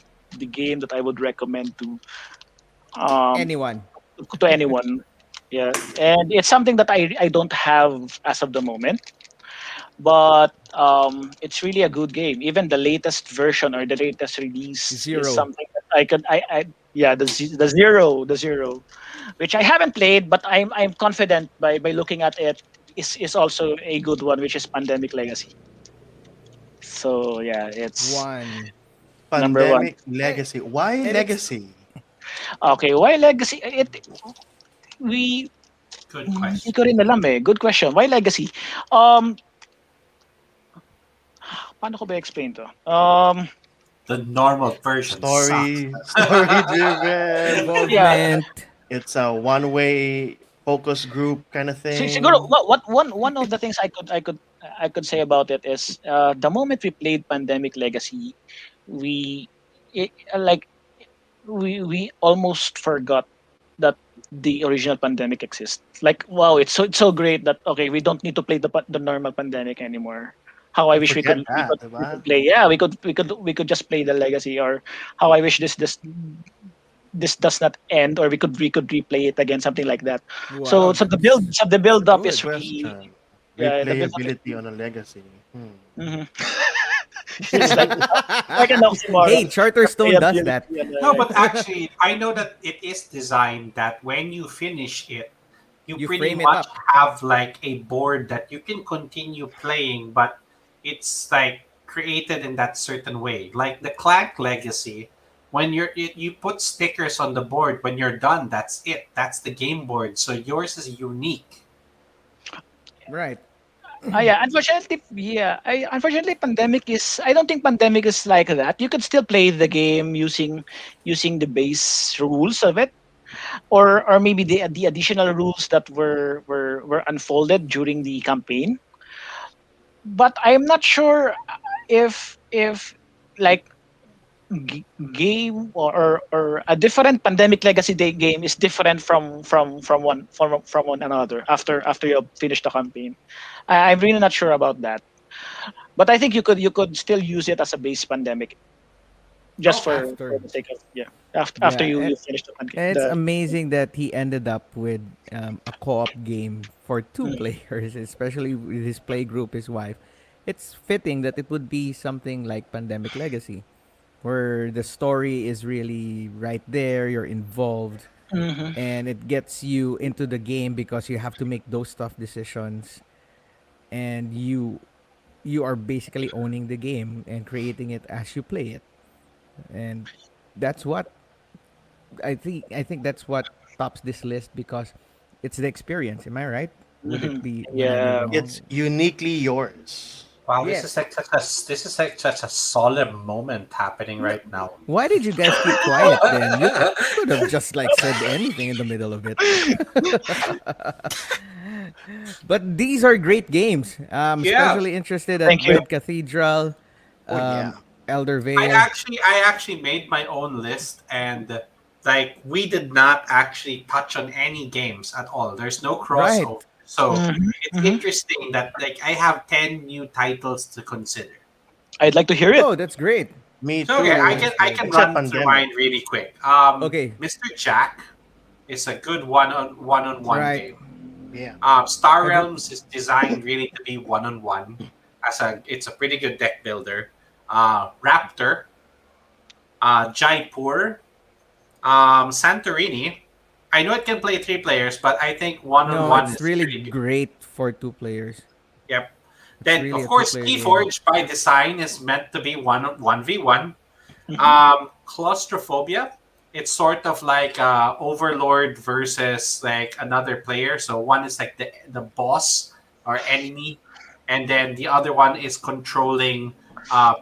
game that I would recommend um Anyone. to anyone. Yeah, and it's something that I don't have as of the moment. but it's really a good game. Even the latest version or the latest release is Zero. something that I yeah, the zero, which I haven't played, but I'm confident by looking at it is also a good one, which is Pandemic Legacy. So yeah, it's One. number one. Pandemic Legacy. Why And it's Legacy? Okay, why Legacy? We Good hindi question. ko rin alam eh. Good question. Why Legacy? Um, paano ko ba explain to? The normal version sucks. Story driven. Yeah, involvement. It's a one way focus group kind of siguro thing. what one of the things I could say about it is the moment we played Pandemic Legacy, we like we almost forgot that the original Pandemic exists. Like wow, it's so great that okay, we don't need to play the normal Pandemic anymore. How I You wish we forget could we that, could we diba? could play. Yeah, we could just play the Legacy, or how I wish this does not end, or we could replay it again, something like that. Wow, So the build that's up Good is good. really, question. yeah, the build up is Replayability on a legacy. Hmm. mhm. it's like an Hey, oxymoron. Charterstone does that. Replayability and No, but actually, I know that it is designed that when you finish it, you You pretty frame it much up. have like a board that you can continue playing, but it's like created in that certain way. Like the Clank Legacy, when you put stickers on the board, when you're done, that's it. That's the game board. So yours is unique. Right. yeah, unfortunately pandemic is I don't think pandemic is like that. You could still play the game using the base rules of it, or maybe the additional rules that were unfolded during the campaign. But I'm not sure if like game, or a different Pandemic Legacy Day game is different from one another after you finish the campaign. I'm really not sure about that, but I think you could still use it as a base Pandemic, just Okay. for After. the sake of, yeah, after Yeah. you finish the And it's the amazing that he ended up with a co-op game for two Mm, players, especially with his play group, his wife. It's fitting that it would be something like Pandemic Legacy, where the story is really right there, you're involved, mhm. and it gets you into the game because you have to make those tough decisions, and you are basically owning the game and creating it as you play it. And that's what I think that's what tops this list because it's the experience. Am I right? Mhm. Would I be Yeah. wrong? It's uniquely yours. Wow, Yes. this is like such a solemn moment happening No, right now. why did you guys keep quiet then? You could have just like said anything in the middle of it. But these are great games. Yeah, Especially interested at Thank you. Red Cathedral, Oh yeah. Elder Vale. I actually made my own list, and like we did not actually touch on any games at all. There's no Right. crossover. So Mhm, it's mhm. interesting that like I have 10 new titles to consider. I'd like to hear it. Oh, that's great. Me So okay, too, I honestly. can Except run through pandemic. mine really quick. Okay. Mr. Jack is a good one-on-one Right. game. Yeah. Star Agree. Realms is designed really to be one-on-one. It's a pretty good deck builder. Raptor, Jaipur, Santorini. I know it can play three players, but I think No, one-on-one it's is really pretty good. great for two players. Yep. It's Then really of a course two-player game. Keyforge by design is meant to be one v one. Mhm. Claustrophobia. It's sort of like Overlord versus like another player. So one is like the boss or enemy, and then the other one is controlling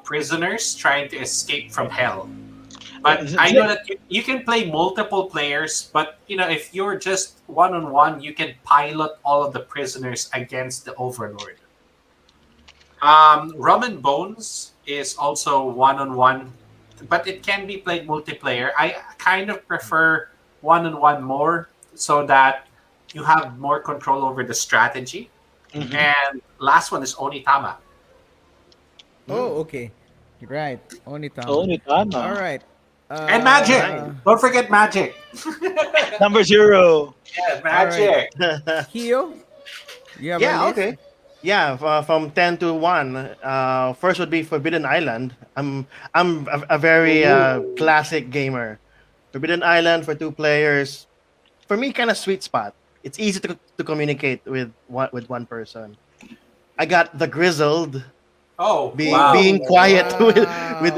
prisoners trying to escape from hell. Yeah, But I know that you can play multiple players, but if you're just one on one, you can pilot all of the prisoners against the Overlord. Rum and Bones is also one on one, but it can be played multiplayer. I kind of prefer one on one more so that you have more control over the strategy. Mhm. And last one is Onitama. Mm. Oh, okay. Right. Oh, Onitama. Nitama. All right. And Magic. Nice. Don't forget Magic. Number zero. Yeah, All right. Magic. Kyo, you have a Yeah, list? okay. Yeah, from 10 to 1. First would be Forbidden Island. I'm a very Ooh. classic gamer. Forbidden Island for two players. For me, kind of sweet spot. It's easy to communicate with one person. I got the Grizzled Oh, wow. being Ooh, quiet wow.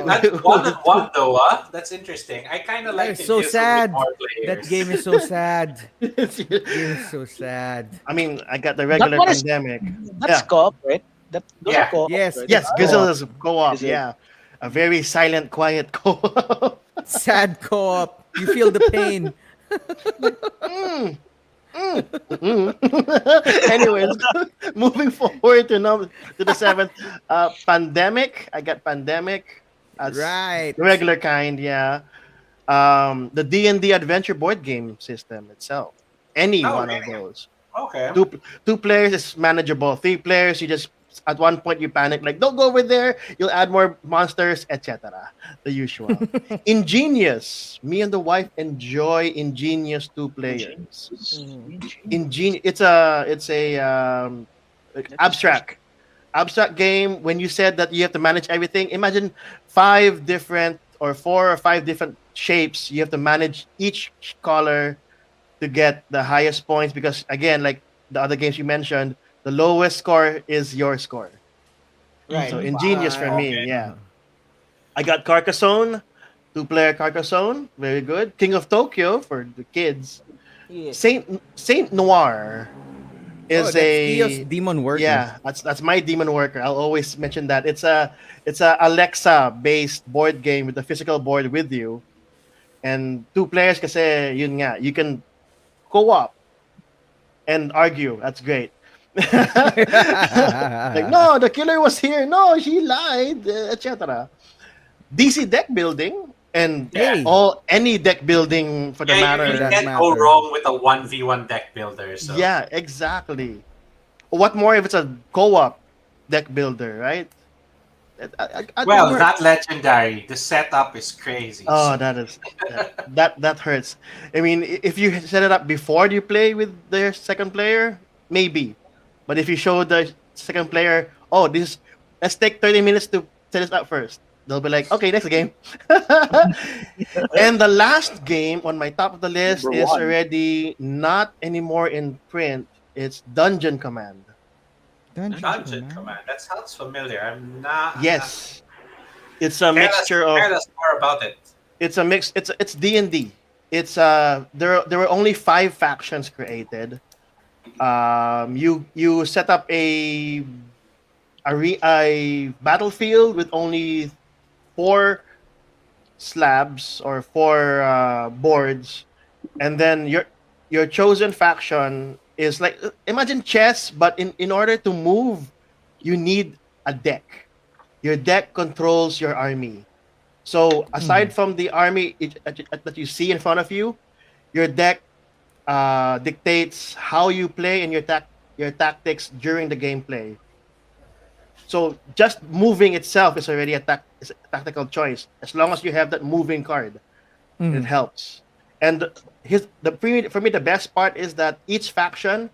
That's one on with one though, huh? That's interesting. I kind of That like is the so Jizzle with sad. more That players. game is so sad. That game is so sad. I mean, I got the That regular one is pandemic. that's Yeah. co-op, right? That those are Yeah. co-op, Yes, right? that's Yes, Oh, Grizzle co-op. is co-op. is it? Yeah, a very silent, quiet co-op. Sad co-op. You feel the pain. Mm, mm. Anyways, moving forward to the seventh, pandemic. I got pandemic. That's the Right. regular kind. Yeah. The D&D adventure board game system itself. Any Oh, one of really? those. Okay. Two players is manageable. Three players, you just at one point you panic like don't go over there. You'll add more monsters, etc. The usual. Ingenious. Me and the wife enjoy Ingenious two players. Mhm. It's a like That's interesting. abstract game. When you said that you have to manage everything, imagine five different or four or five different shapes. You have to manage each color to get the highest points because again, like the other games you mentioned, the lowest score is your score. Right. So Mhm. Wow. Ingenious for Right. me, Okay. yeah. Uh-huh. I got Carcassonne, two-player Carcassonne, very good. King of Tokyo for the kids. Yes. Saint Noir Oh, is that's Kio's a demon worker. yeah, that's my demon worker. I'll always mention that. It's a Alexa based board game with a physical board with you and two players kasi yun nga, you can co-op and argue. That's great. Like no, the killer was here. No, she lied, etc. DC deck building and Yeah. Hey, all any deck building for the Yeah, you for really matter. that can't go matter. wrong with a 1v1 deck builder. So, Yeah, exactly. What more if it's a co-op deck builder, right? It well, that works. legendary. The setup is crazy. Oh, So, that is that hurts. I mean, if you set it up before you play with the second player, maybe. But if you show the second player, oh, this let's take 30 minutes to set this up first. They'll be like, okay, next game. And the last game on my top of the list Number is one. already not anymore in print. It's Dungeon Command. Dungeon Dungeon Command. Command. That sounds familiar. I'm not. I'm not. Yes, it's a Tell us. mixture of Tell us more about it. it's a mix. It's D&D. It's there were only five factions created. You set up a battlefield with only four slabs or four boards, and then your chosen faction is like imagine chess, but in order to move, you need a deck. Your deck controls your army. So Mhm. aside from the army that you see in front of you, your deck dictates how you play and your tactics during the gameplay. So just moving itself is already is a tactical choice as long as you have that moving card. It Mhm. helps. And for me the best part is that each faction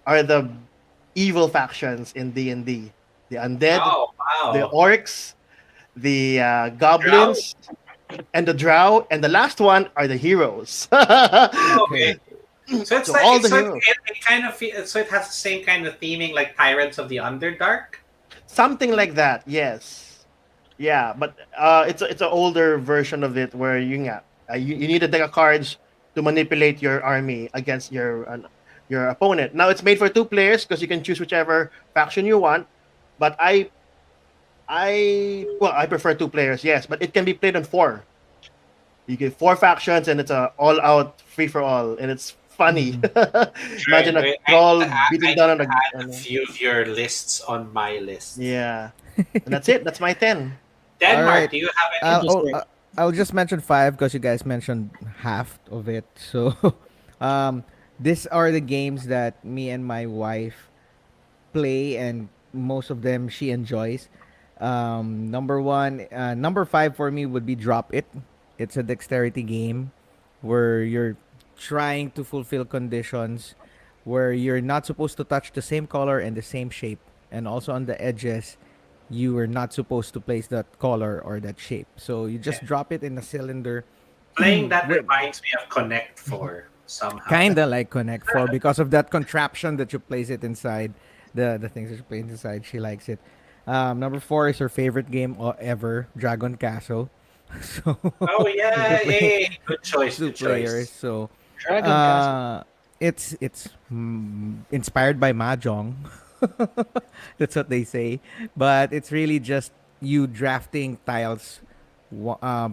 are the evil factions in D&D. The undead, Oh the wow. orcs, the Drow? goblins, and the drow, and the last one are the heroes. Oh, Okay. okay. So it's So like all it's the so it, heroes, it, it kind of so it has the same kind of theming like Pirates of the Underdark. something like that. Yes, yeah, but it's an older version of it where you need a deck of cards to manipulate your army against your opponent. Now it's made for two players because you can choose whichever faction you want. But I prefer two players, yes, but it can be played on four. You get four factions and it's a all out free for all and it's funny. Mhm. Right. Imagine a Wait, troll I beating need down to add on a a few of your lists on my list. yeah. And that's it. That's my 10. All Denmark, right. do you have any? I'll I'll, Interesting. uh, I'll just mention five because you guys mentioned half of it. So, um, these are the games that me and my wife play, and most of them she enjoys. Number five for me would be Drop It. It's a dexterity game where you're trying to fulfill conditions where you're not supposed to touch the same color and the same shape, and also on the edges, you are not supposed to place that color or that shape. So you Yeah. just drop it in a cylinder. Playing that With reminds me of Connect Four somehow. kinda like Connect Four because of that contraption that you place it inside. The things that you place inside, she likes it. Number four is her favorite game ever, Dragon Castle. So Oh if you're yeah, playing yeah. Good choice. two Good players, choice. so Dragon Castle. uh, it's inspired by mahjong. That's what they say, but it's really just you drafting tiles,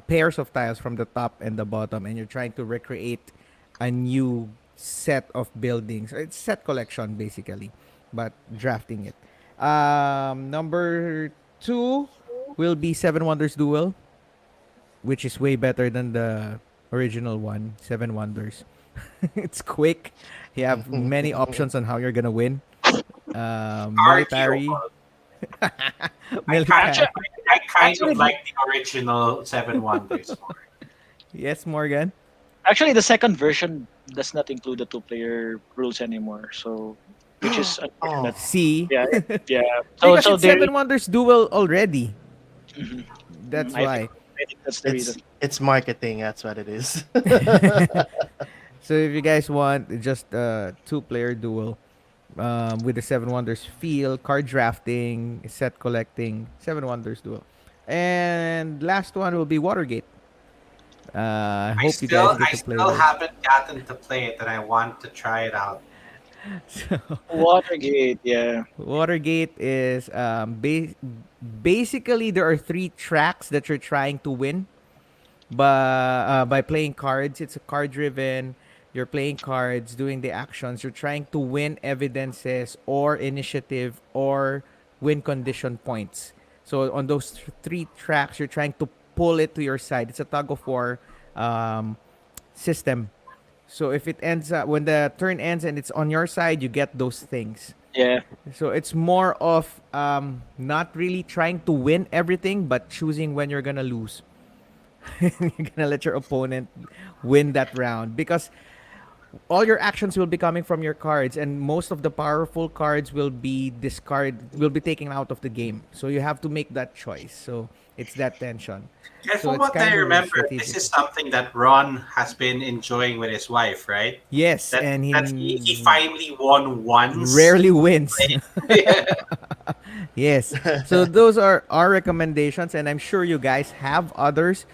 pairs of tiles from the top and the bottom, and you're trying to recreate a new set of buildings. It's set collection basically, but drafting it. Number two will be Seven Wonders Duel, which is way better than the original one, Seven Wonders. It's quick. You have many options on how you're gonna win. Hero Military, mode. military. Actually, I kind actually, of like the original Seven Wonders more. Yes, Morgan. actually, the second version does not include the two-player rules anymore. So, which is Oh, unfortunate. C. Yeah, yeah. So, Because so it's there. Seven Wonders Duel already. Mhm. That's I think why. I think that's the reason. it's marketing. That's what it is. So if you guys want just a two-player duel with the Seven Wonders feel, card drafting, set collecting, Seven Wonders duel. And last one will be Watergate. I hope you guys get I to play still this. haven't gotten to play it, and I want to try it out. So, Watergate, yeah. Watergate is basically there are three tracks that you're trying to win by playing cards. It's a card driven. You're playing cards, doing the actions. You're trying to win evidences or initiative or win condition points. So on those three tracks, you're trying to pull it to your side. It's a tug of war um, system. So if it ends up when the turn ends and it's on your side, you get those things. Yeah. So it's more of not really trying to win everything, but choosing when you're gonna lose. You're gonna let your opponent win that round because all your actions will be coming from your cards, and most of the powerful cards will be taken out of the game. So you have to make that choice. So it's that tension. And So from it's what I kind of remember, this strategic. is something that Ron has been enjoying with his wife, right? Yes, That and that he he finally won once. rarely wins. Yeah. Yes. So those are our recommendations, and I'm sure you guys have others.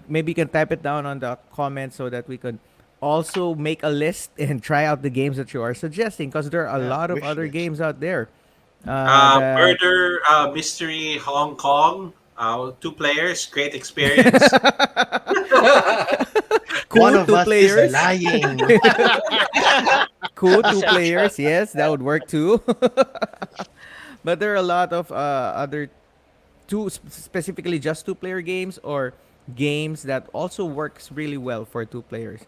Maybe you can type it down on the comments so that we could also make a list and try out the games that you are suggesting, because there are a Yeah, lot of wish other list. games out there. That Murder Mystery Hong Kong. Two players, great experience. One cool of two us is players. lying. Cool two players. Yes, that would work too. But there are a lot of other specifically just two-player games or games that also works really well for two players.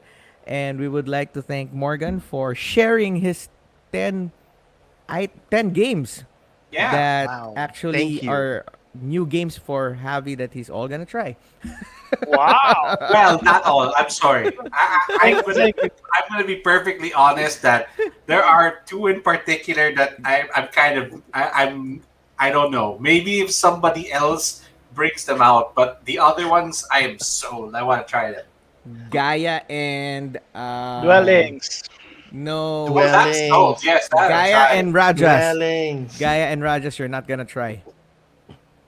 And we would like to thank Morgan for sharing his 10 10 games Yeah. that Wow. actually Thank you. are new games for Javi that he's all gonna try. Wow. Well, not all. I'm sorry. Thank you. I'm gonna be perfectly honest that there are two in particular that I'm kind of I don't know. Maybe if somebody else brings them out, but the other ones I am sold. I want to try them. Gaia and Dwellings. no, Oh, that's sold. Dwellings. Yes, that I'll Gaia try. and Rajas. Dwellings. Gaia and Rajas, you're not gonna try.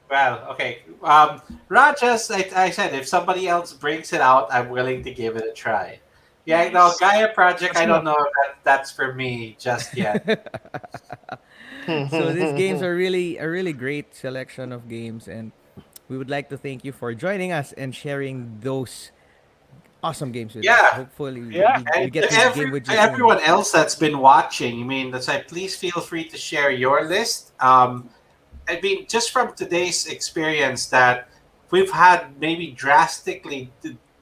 Well, okay. Rajas, I said if somebody else brings it out, I'm willing to give it a try. Yeah, no, Nice. Gaia Project, That's I don't enough. know if that's for me just yet. So these games are really a really great selection of games, and we would like to thank you for joining us and sharing those awesome games with us. Yeah, Hopefully, Yeah. we and get to game with to you soon. everyone else that's been watching, I mean, that's why please feel free to share your list. I mean, just from today's experience, that we've had maybe drastically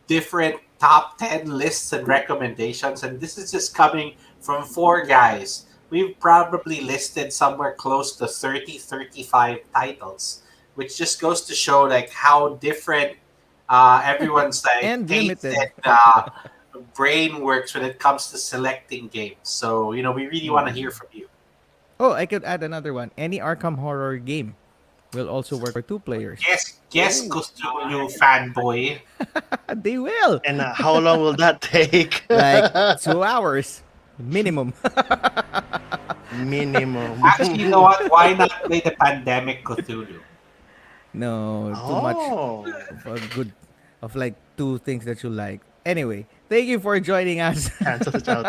different top 10 lists and recommendations, and this is just coming from four guys. We've probably listed somewhere close to 30, 35 titles, which just goes to show like how different everyone's like And taste limited. and brain works when it comes to selecting games. So, we really want to hear from you. Oh, I could add another one. Any Arkham horror game will also work for two players. Yes, Cthulhu fanboy. They will. And how long will that take? Like 2 hours minimum. Minimum. Actually, you know what? Why not play the Pandemic Cthulhu? No, too much Oh. of a good of like two things that you like. Anyway, thank you for joining us. Cancels it out.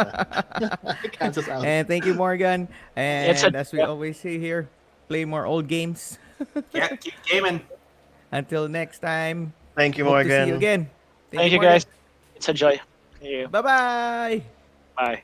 Cancels out. And thank you, Morgan. It's a And as we always say here, play more old games. Yeah, keep gaming. Until next time, Thank you, hope to see you Morgan. again. Thank you, guys. It's a joy. Thank you. Bye bye. Bye.